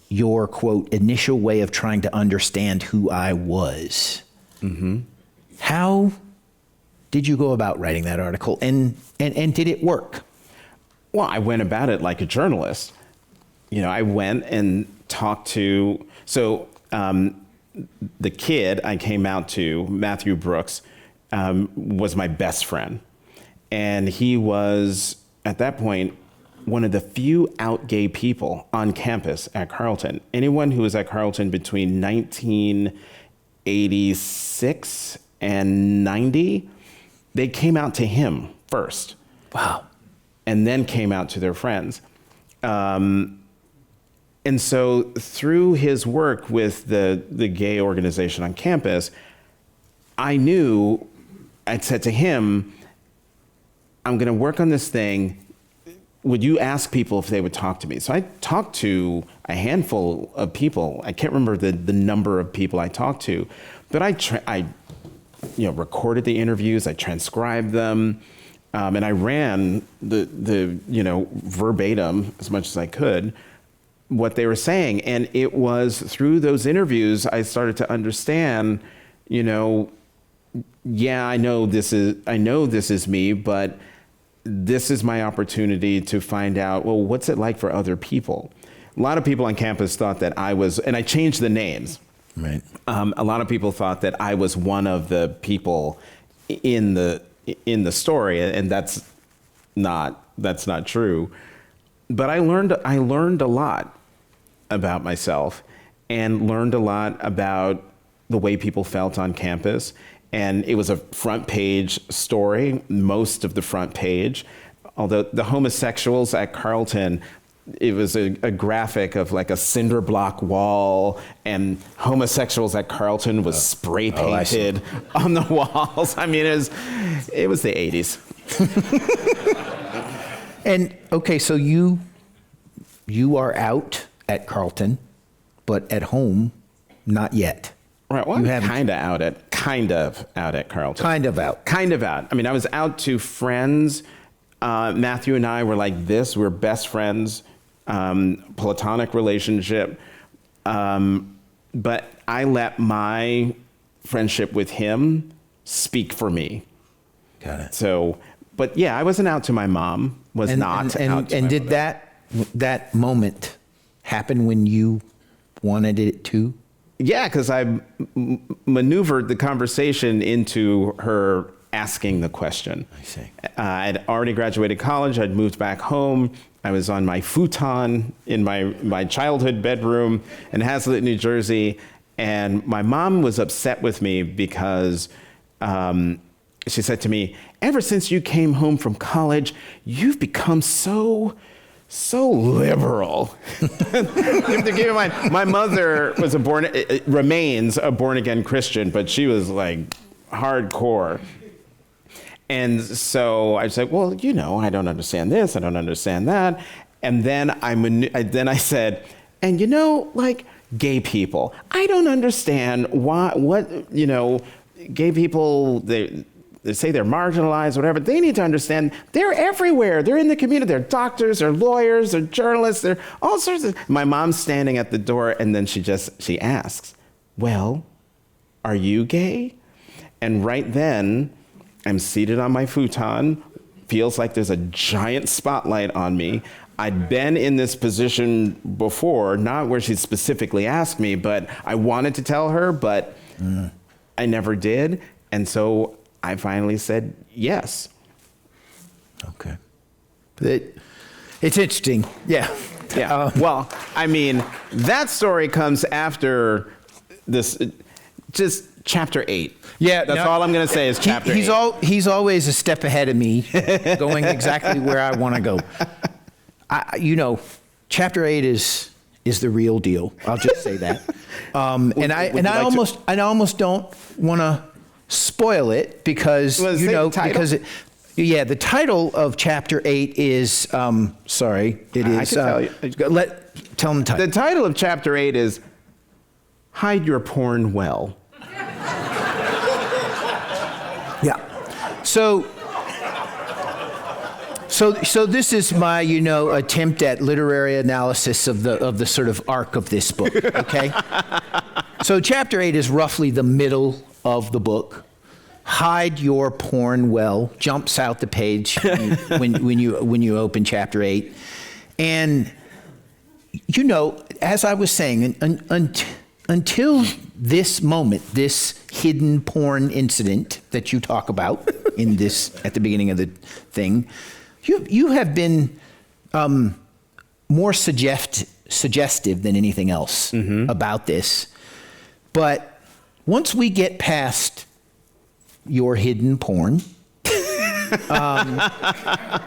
[SPEAKER 2] your, quote, initial way of trying to understand who I was. How did you go about writing that article? And did it work?
[SPEAKER 1] Well, I went about it like a journalist. I went and talked to, the kid I came out to, Matthew Brooks, was my best friend. And he was, at that point, one of the few out gay people on campus at Carleton. Anyone who was at Carleton between 1986 and 90, they came out to him first.
[SPEAKER 2] Wow.
[SPEAKER 1] And then came out to their friends. And so through his work with the gay organization on campus, I'd said to him, I'm going to work on this thing. Would you ask people if they would talk to me? So I talked to a handful of people. I can't remember the number of people I talked to, but I recorded the interviews, I transcribed them, and I ran the verbatim as much as I could what they were saying. And it was through those interviews I started to understand, I know this is me, but this is my opportunity to find out, well, what's it like for other people? A lot of people on campus thought that I was, and I changed the names.
[SPEAKER 2] Right.
[SPEAKER 1] A lot of people thought that I was one of the people in the story, and that's not true. But I learned a lot about myself and learned a lot about the way people felt on campus. And it was a front page story, most of the front page. Although the homosexuals at Carleton, it was a graphic of like a cinder block wall and homosexuals at Carlton was spray painted on the walls. I mean, it was the 80s.
[SPEAKER 2] And okay, so you are out at Carlton, but at home, not yet.
[SPEAKER 1] Right. Well,
[SPEAKER 2] You
[SPEAKER 1] I'm
[SPEAKER 2] haven't-
[SPEAKER 1] kind of out at Carlton.
[SPEAKER 2] Kind of out.
[SPEAKER 1] Kind of out. I mean, I was out to friends. Matthew and I were like this. We're best friends, platonic relationship. But I let my friendship with him speak for me.
[SPEAKER 2] Got it.
[SPEAKER 1] So, but yeah, I wasn't out to my mom. Was not out to
[SPEAKER 2] And
[SPEAKER 1] my
[SPEAKER 2] did
[SPEAKER 1] mother.
[SPEAKER 2] that moment happen when you wanted it to?
[SPEAKER 1] Yeah, because I maneuvered the conversation into her asking the question.
[SPEAKER 2] I see.
[SPEAKER 1] I'd already graduated college. I'd moved back home. I was on my futon in my childhood bedroom in Hazlitt, New Jersey. And my mom was upset with me because she said to me, ever since you came home from college, you've become so liberal. You have to keep in mind, my mother was remains a born-again Christian, but she was like hardcore. And so I was like, well, I don't understand this, I don't understand that. And then I said, and like gay people, I don't understand gay people, they say they're marginalized, whatever. They need to understand they're everywhere. They're in the community. They're doctors, they're lawyers, they're journalists, they're all sorts of. My mom's standing at the door, and then she asks, well, are you gay? And right then, I'm seated on my futon. Feels like there's a giant spotlight on me. I'd been in this position before, not where she specifically asked me, but I wanted to tell her, but I never did. And so I finally said yes.
[SPEAKER 2] Okay. It's interesting. Yeah.
[SPEAKER 1] Yeah. Well, I mean, that story comes after this, just chapter 8.
[SPEAKER 2] Yeah,
[SPEAKER 1] That's all I'm going to say is chapter 8.
[SPEAKER 2] He's always a step ahead of me, going exactly where I want to go. Chapter 8 is the real deal. I'll just say that. I almost don't want to spoil it because the title of chapter 8 is tell them the title.
[SPEAKER 1] The title of chapter 8 is Hide Your Porn Well.
[SPEAKER 2] Yeah. So this is my, attempt at literary analysis of the sort of arc of this book, okay? So chapter 8 is roughly the middle of the book. Hide your porn well jumps out the page when you open chapter 8. And as I was saying, until this moment, this hidden porn incident that you talk about at the beginning of the thing, you have been more suggestive than anything else about this. But once we get past your hidden porn,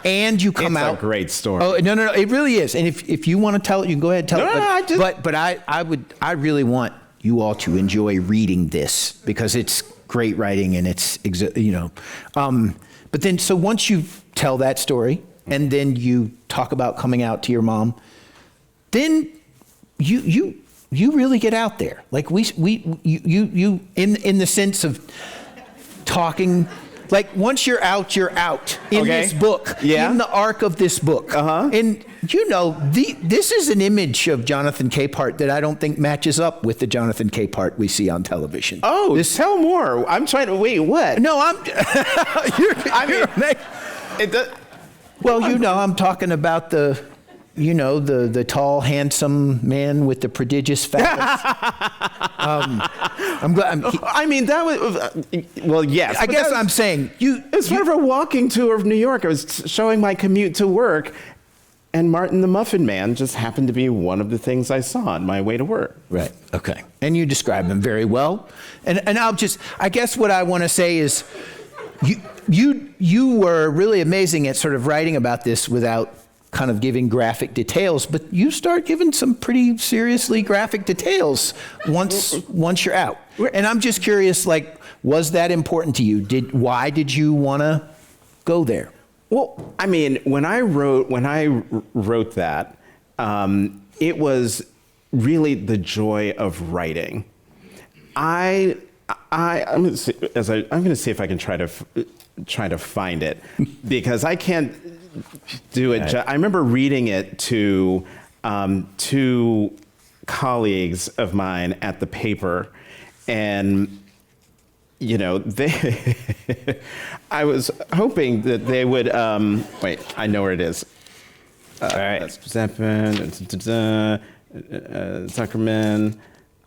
[SPEAKER 2] and you come out.
[SPEAKER 1] It's a great story.
[SPEAKER 2] Oh no, it really is. And if you want to tell it, you can go ahead and tell it. But I really want you all to enjoy reading this because it's great writing and it's But then, so once you tell that story and then you talk about coming out to your mom, then you really get out there. Like you in the sense of talking. Like once you're out in this book, in the arc of this book. And this is an image of Jonathan Capehart that I don't think matches up with the Jonathan Capehart we see on television.
[SPEAKER 1] Oh, tell more. I'm trying to wait. What?
[SPEAKER 2] No, I'm. I'm talking about the tall, handsome man with the prodigious phallus. I'm glad.
[SPEAKER 1] That was. Well, yes.
[SPEAKER 2] I guess I'm saying
[SPEAKER 1] It was sort of a walking tour of New York. I was showing my commute to work, and Martin the Muffin Man just happened to be one of the things I saw on my way to work.
[SPEAKER 2] Right. Okay. And you describe him very well. And I guess what I want to say is, you were really amazing at sort of writing about this without kind of giving graphic details, but you start giving some pretty seriously graphic details once you're out. And I'm just curious, like, was that important to you? Why did you want to go there?
[SPEAKER 1] Well, I mean, when I wrote that, it was really the joy of writing. I'm going to see if I can try to find it, because I can't do it. I remember reading it to two colleagues of mine at the paper, and I was hoping that they would. Wait, I know where it is.
[SPEAKER 2] All right.
[SPEAKER 1] That's Zuckerman.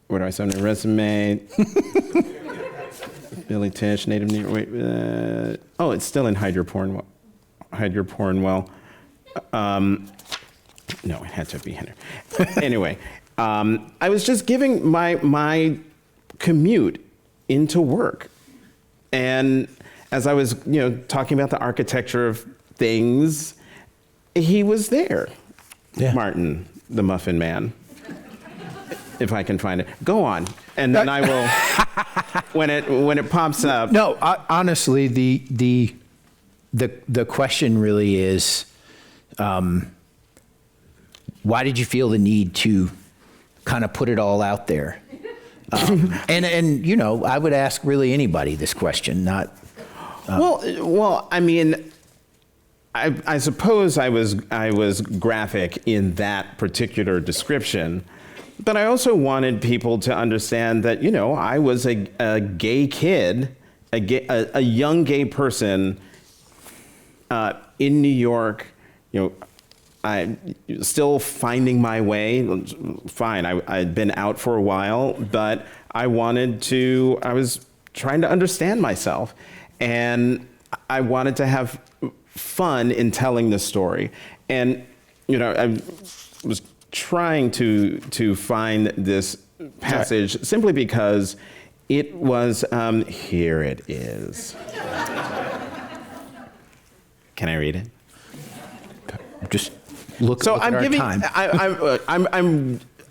[SPEAKER 1] Where do I send a resume? Billy Tish, Native New York. Wait, oh, it's still in Hide Your Porn Well. No, it had to be Henry. Anyway, I was just giving my commute into work, and as I was talking about the architecture of things, he was there.
[SPEAKER 2] Yeah.
[SPEAKER 1] Martin, the Muffin Man. If I can find it, go on, and then I will. when it pops up.
[SPEAKER 2] No, honestly, the question really is, why did you feel the need to kind of put it all out there? And I would ask really anybody this question, not.
[SPEAKER 1] Well, I mean, I suppose I was graphic in that particular description. But I also wanted people to understand that, I was a gay kid, a young gay person in New York, I still finding my way. Fine, I'd been out for a while, but I was trying to understand myself. And I wanted to have fun in telling the story. And, I was trying to find this passage simply because it was, here it is. Can I read it?
[SPEAKER 2] Just look.
[SPEAKER 1] So
[SPEAKER 2] look at our time.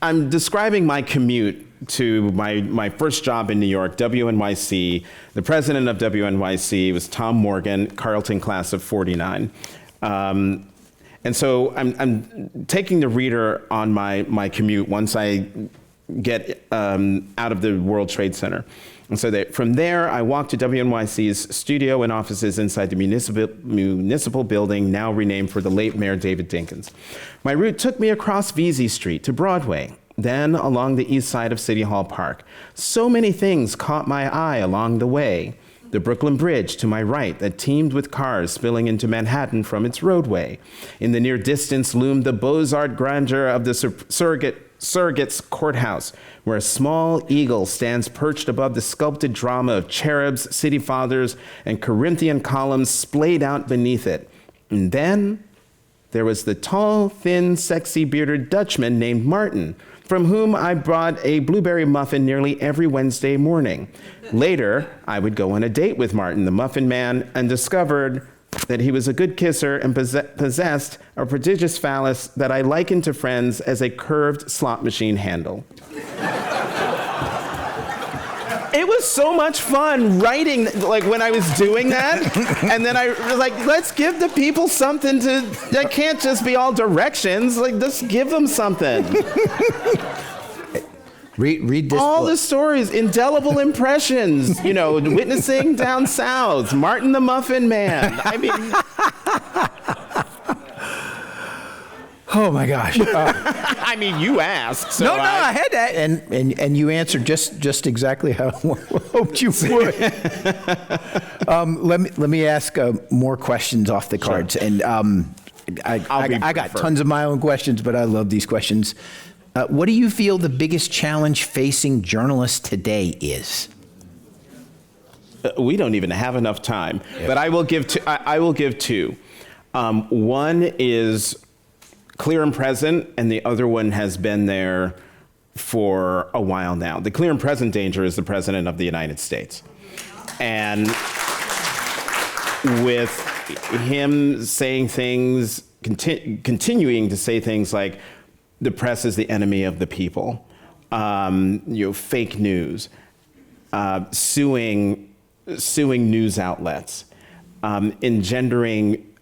[SPEAKER 1] I'm describing my commute to my first job in New York, WNYC. The president of WNYC was Tom Morgan, Carleton class of '49. And so I'm taking the reader on my commute once I get out of the World Trade Center. And so from there, I walked to WNYC's studio and offices inside the municipal building, now renamed for the late Mayor David Dinkins. My route took me across Vesey Street to Broadway, then along the east side of City Hall Park. So many things caught my eye along the way. The Brooklyn Bridge to my right that teemed with cars spilling into Manhattan from its roadway. In the near distance loomed the Beaux-Arts grandeur of the Surrogates Courthouse, where a small eagle stands perched above the sculpted drama of cherubs, city fathers, and Corinthian columns splayed out beneath it. And then there was the tall, thin, sexy bearded Dutchman named Martin, from whom I bought a blueberry muffin nearly every Wednesday morning. Later, I would go on a date with Martin, the Muffin Man, and discovered that he was a good kisser and possessed a prodigious phallus that I likened to friends as a curved slot machine handle. It was so much fun writing, like when I was doing that, and then I was like, let's give the people something that can't just be all directions, like just give them something.
[SPEAKER 2] Read this
[SPEAKER 1] all
[SPEAKER 2] book.
[SPEAKER 1] the stories, indelible impressions, witnessing down south, Martin the Muffin Man. I mean,
[SPEAKER 2] oh my gosh.
[SPEAKER 1] I mean, you asked. So
[SPEAKER 2] No, I had that, and you answered just exactly how I hoped you would. Let me ask more questions off the cards,
[SPEAKER 1] Sure.
[SPEAKER 2] and I got tons of my own questions, but I love these questions. What do you feel the biggest challenge facing journalists today is?
[SPEAKER 1] We don't even have enough time, but I will give two. I will give two. One is clear and present, and the other one has been there for a while now. The clear and present danger is the President of the United States. And with him saying things, continuing to say things like the press is the enemy of the people, fake news, suing news outlets, engendering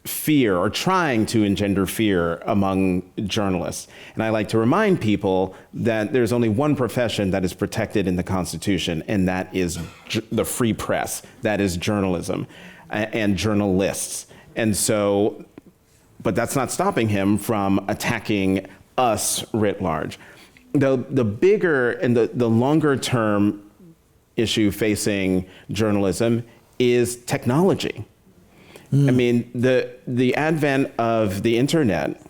[SPEAKER 1] fear or trying to engender fear among journalists. And I like to remind people that there's only one profession that is protected in the Constitution, and that is the free press, that is journalism and journalists. And so, but that's not stopping him from attacking us writ large. The bigger and the longer term issue facing journalism is technology. I mean, the advent of the internet.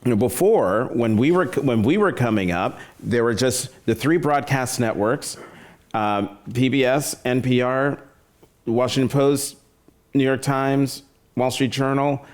[SPEAKER 1] Before, when we were coming up, there were just the three broadcast networks: PBS, NPR, Washington Post, New York Times, Wall Street Journal.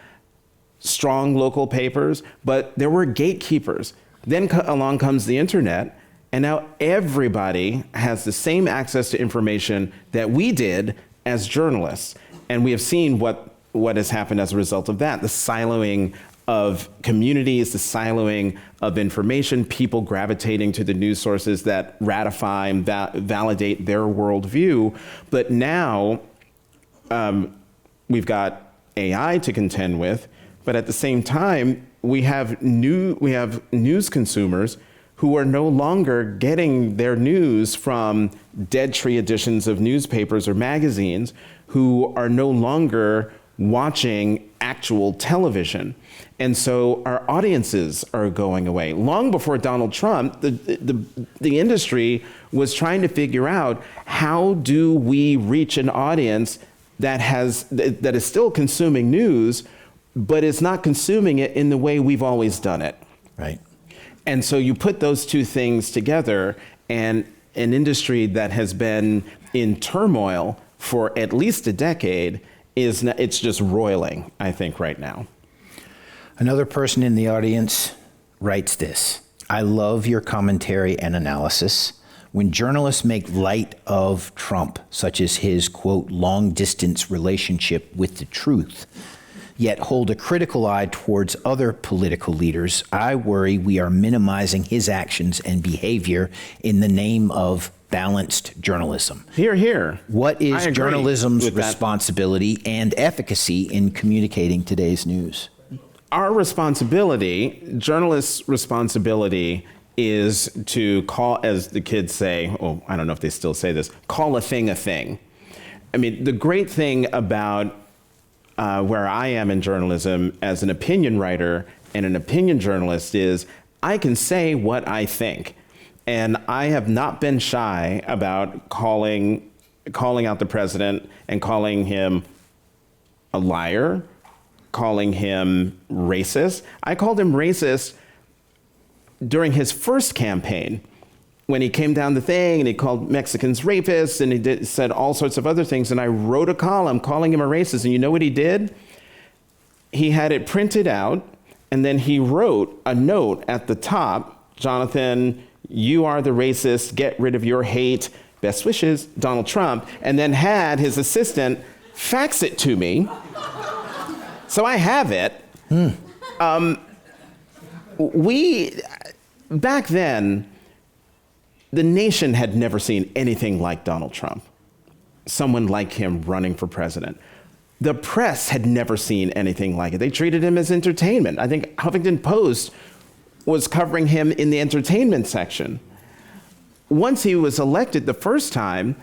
[SPEAKER 1] Strong local papers, but there were gatekeepers. Then along comes the internet, and now everybody has the same access to information that we did as journalists. And we have seen what has happened as a result of that, the siloing of communities, the siloing of information, people gravitating to the news sources that ratify and validate their worldview. But now we've got AI to contend with, but at the same time, we have news consumers who are no longer getting their news from dead tree editions of newspapers or magazines, who are no longer watching actual television. And so our audiences are going away. Long before Donald Trump, the industry was trying to figure out, how do we reach an audience that is still consuming news, but is not consuming it in the way we've always done it.
[SPEAKER 2] Right.
[SPEAKER 1] And so you put those two things together, and an industry that has been in turmoil for at least a decade it's just roiling, I think, right now.
[SPEAKER 2] Another person in the audience writes this: I love your commentary and analysis. When journalists make light of Trump, such as his, quote, long-distance relationship with the truth, yet hold a critical eye towards other political leaders, I worry we are minimizing his actions and behavior in the name of balanced journalism.
[SPEAKER 1] Hear, hear.
[SPEAKER 2] What is journalism's responsibility and efficacy in communicating today's news?
[SPEAKER 1] Our responsibility, journalists' responsibility, is to call, as the kids say, I don't know if they still say this, call a thing a thing. I mean, the great thing about where I am in journalism as an opinion writer and an opinion journalist is I can say what I think. And I have not been shy about calling out the president and calling him a liar, calling him racist. I called him racist during his first campaign, when he came down the thing and he called Mexicans rapists and he said all sorts of other things. And I wrote a column calling him a racist. And you know what he did? He had it printed out, and then he wrote a note at the top: Jonathan, you are the racist, get rid of your hate, best wishes, Donald Trump, and then had his assistant fax it to me. So I have it. Back then, the nation had never seen anything like Donald Trump, someone like him running for president. The press had never seen anything like it. They treated him as entertainment. I think Huffington Post was covering him in the entertainment section. Once he was elected the first time,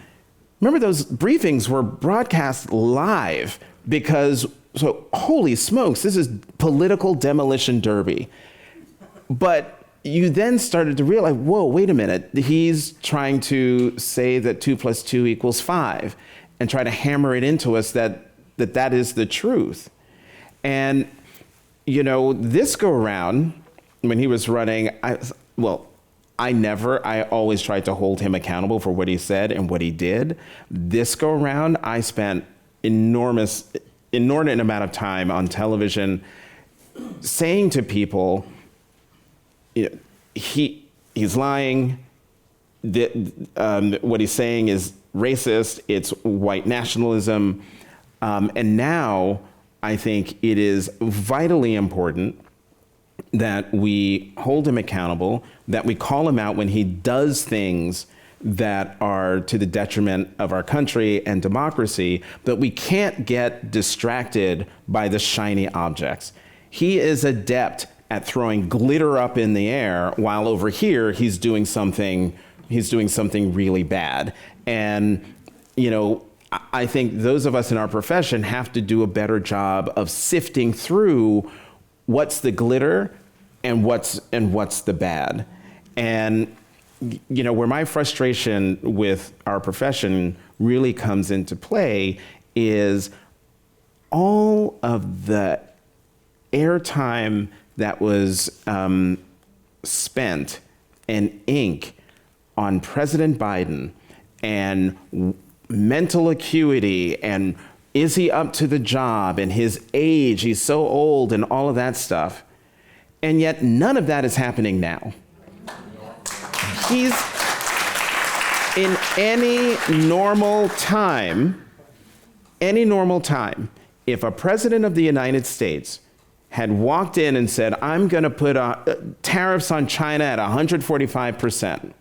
[SPEAKER 1] remember those briefings were broadcast live because, so holy smokes, this is political demolition derby. But you then started to realize, whoa, wait a minute, he's trying to say that 2 + 2 = 5 and try to hammer it into us that is the truth. And, this go around, when he was running, I always tried to hold him accountable for what he said and what he did. This go around, I spent inordinate amount of time on television saying to people, he's lying, what he's saying is racist, it's white nationalism, And now I think it is vitally important that we hold him accountable, that we call him out when he does things that are to the detriment of our country and democracy, but we can't get distracted by the shiny objects. He is adept at throwing glitter up in the air, while over here he's doing something really bad. And, I think those of us in our profession have to do a better job of sifting through what's the glitter and what's the bad. And where my frustration with our profession really comes into play is all of the airtime that was spent and ink on President Biden and mental acuity and is he up to the job and his age, he's so old and all of that stuff. And yet none of that is happening now. He's in any normal time, if a president of the United States had walked in and said, I'm going to put tariffs on China at 145%,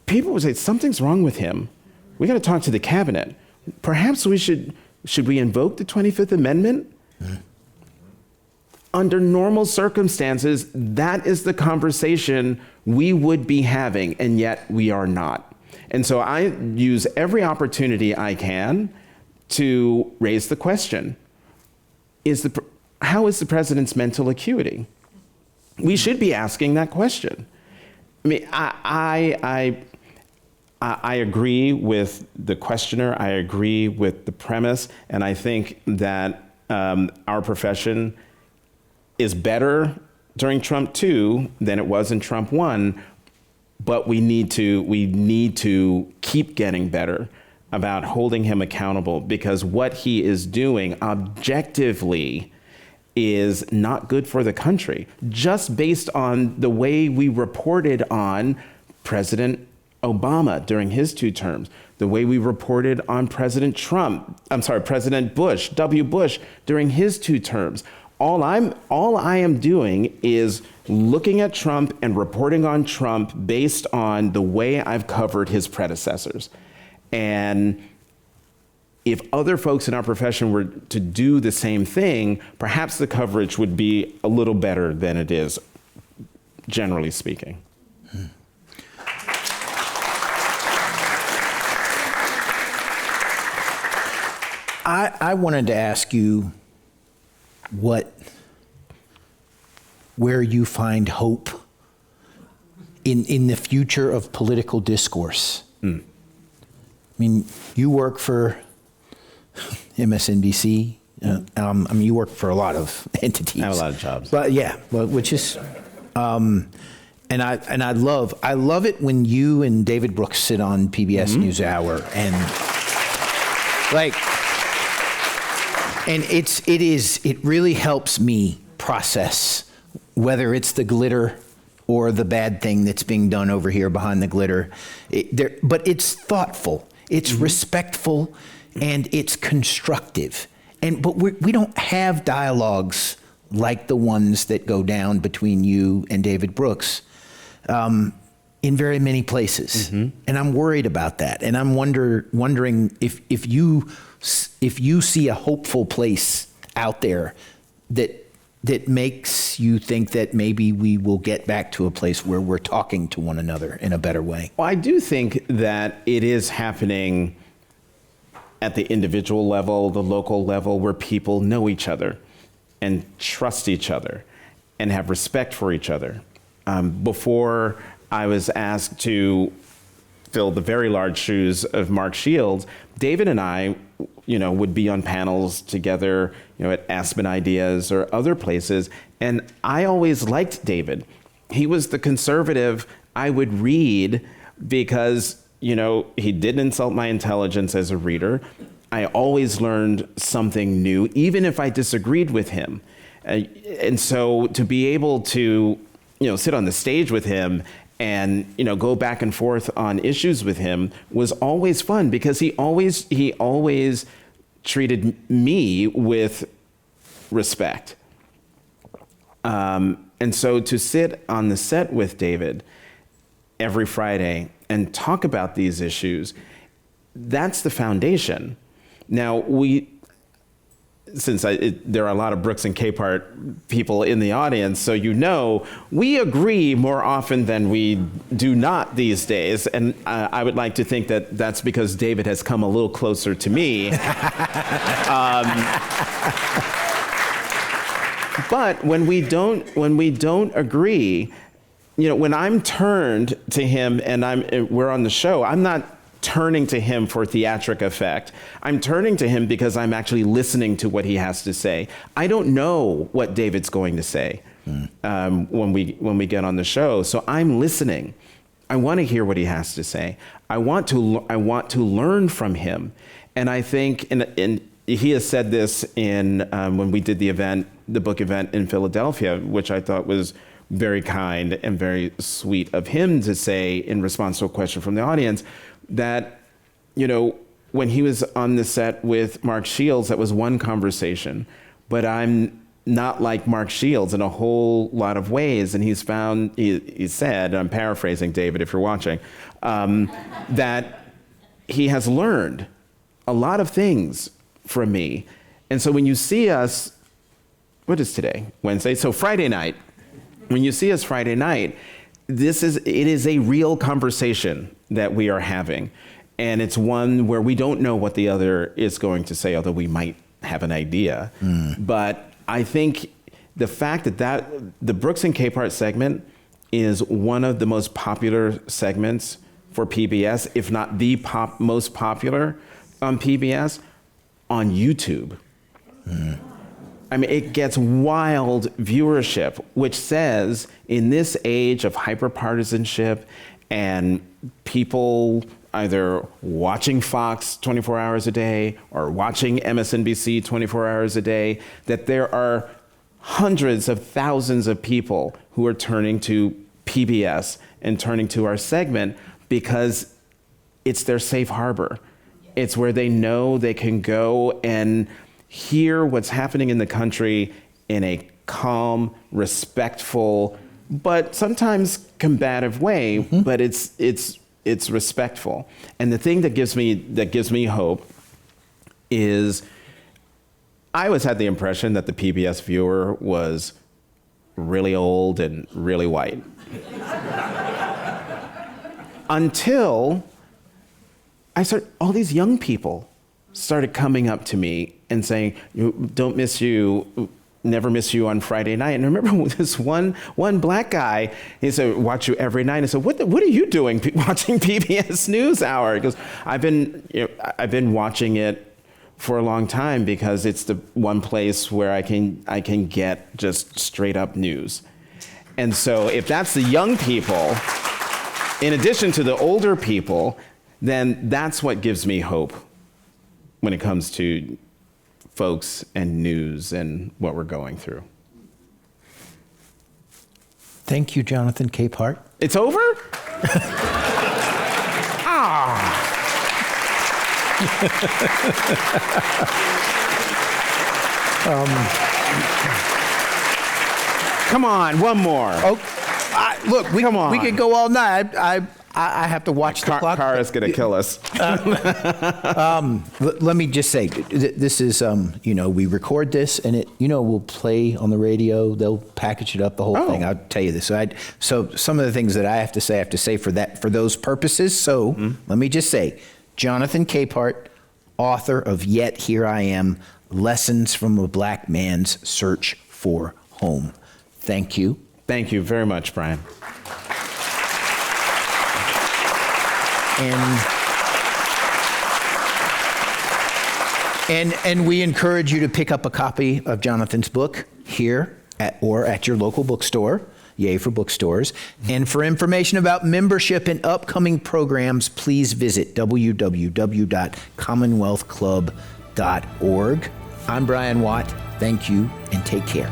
[SPEAKER 1] people would say, something's wrong with him. We got to talk to the cabinet. Perhaps we should we invoke the 25th Amendment? Under normal circumstances, that is the conversation we would be having, and yet we are not. And so I use every opportunity I can to raise the question, how is the president's mental acuity? We should be asking that question. I mean, I agree with the questioner. I agree with the premise. And I think that our profession is better during Trump 2 than it was in Trump 1. But we need to keep getting better about holding him accountable, because what he is doing objectively is not good for the country, just based on the way we reported on President Obama during his 2 terms, the way we reported on President Bush, W. Bush, during his 2 terms. All I am doing is looking at Trump and reporting on Trump based on the way I've covered his predecessors. And if other folks in our profession were to do the same thing, perhaps the coverage would be a little better than it is, generally speaking.
[SPEAKER 2] I wanted to ask you where you find hope in the future of political discourse. I mean, you work for MSNBC. You work for a lot of entities.
[SPEAKER 1] I have a lot of jobs.
[SPEAKER 2] But which is, and I love it when you and David Brooks sit on PBS NewsHour and it really helps me process whether it's the glitter or the bad thing that's being done over here behind the glitter. But it's thoughtful, it's respectful, and it's constructive. But we don't have dialogues like the ones that go down between you and David Brooks in very many places. And I'm worried about that. And I'm wondering if you see a hopeful place out there that makes you think that maybe we will get back to a place where we're talking to one another in a better way.
[SPEAKER 1] Well, I do think that it is happening at the individual level, the local level, where people know each other and trust each other and have respect for each other. Before I was asked to fill the very large shoes of Mark Shields, David and I, would be on panels together, at Aspen Ideas or other places. And I always liked David. He was the conservative I would read because, he didn't insult my intelligence as a reader. I always learned something new, even if I disagreed with him. And so to be able to, sit on the stage with him and, go back and forth on issues with him was always fun, because he always treated me with respect. And so to sit on the set with David every Friday and talk about these issues, that's the foundation. Now, there are a lot of Brooks and Capehart people in the audience, so we agree more often than we do not these days. And I would like to think that that's because David has come a little closer to me. But when we don't agree, when I'm turned to him and we're on the show, I'm not turning to him for theatric effect. I'm turning to him because I'm actually listening to what he has to say. I don't know what David's going to say when we get on the show, so I'm listening. I want to hear what he has to say. I want to learn from him, and I think, and he has said this in when we did the book event in Philadelphia, which I thought was very kind and very sweet of him to say in response to a question from the audience, that, when he was on the set with Mark Shields, that was one conversation, but I'm not like Mark Shields in a whole lot of ways. And he said, I'm paraphrasing David if you're watching, that he has learned a lot of things from me. And so when you see us, what is today? Wednesday? So Friday night, when you see us Friday night, it is a real conversation that we are having. And it's one where we don't know what the other is going to say, although we might have an idea. But I think the fact that the Brooks and Capehart segment is one of the most popular segments for PBS, if not the most popular on PBS, on YouTube. I mean, it gets wild viewership, which says in this age of hyperpartisanship and people either watching Fox 24 hours a day or watching MSNBC 24 hours a day, that there are hundreds of thousands of people who are turning to PBS and turning to our segment because it's their safe harbor. It's where they know they can go and hear what's happening in the country in a calm, respectful, but sometimes combative way, but it's respectful. And the thing that gives me hope is I always had the impression that the PBS viewer was really old and really white. Until all these young people started coming up to me and saying, never miss you on Friday night. And I remember this one black guy, he said, watch you every night. I said, what are you doing watching PBS NewsHour? He goes, I've been watching it for a long time because it's the one place where I can get just straight up news. And so if that's the young people, in addition to the older people, then that's what gives me hope when it comes to folks and news and what we're going through.
[SPEAKER 2] Thank you, Jonathan Capehart.
[SPEAKER 1] It's over? Come on, one more.
[SPEAKER 2] Look, we could go all night. I have to watch the clock.
[SPEAKER 1] Kara's going to kill us.
[SPEAKER 2] Let me just say, this is, we record this and it, will play on the radio. They'll package it up, the whole thing. I'll tell you this. So some of the things that I have to say for those purposes. So let me just say, Jonathan Capehart, author of Yet Here I Am, Lessons from a Black Man's Search for Home. Thank you.
[SPEAKER 1] Thank you very much, Brian.
[SPEAKER 2] And we encourage you to pick up a copy of Jonathan's book here or at your local bookstore. Yay for bookstores. And for information about membership and upcoming programs, please visit www.commonwealthclub.org. I'm Brian Watt. Thank you and take care.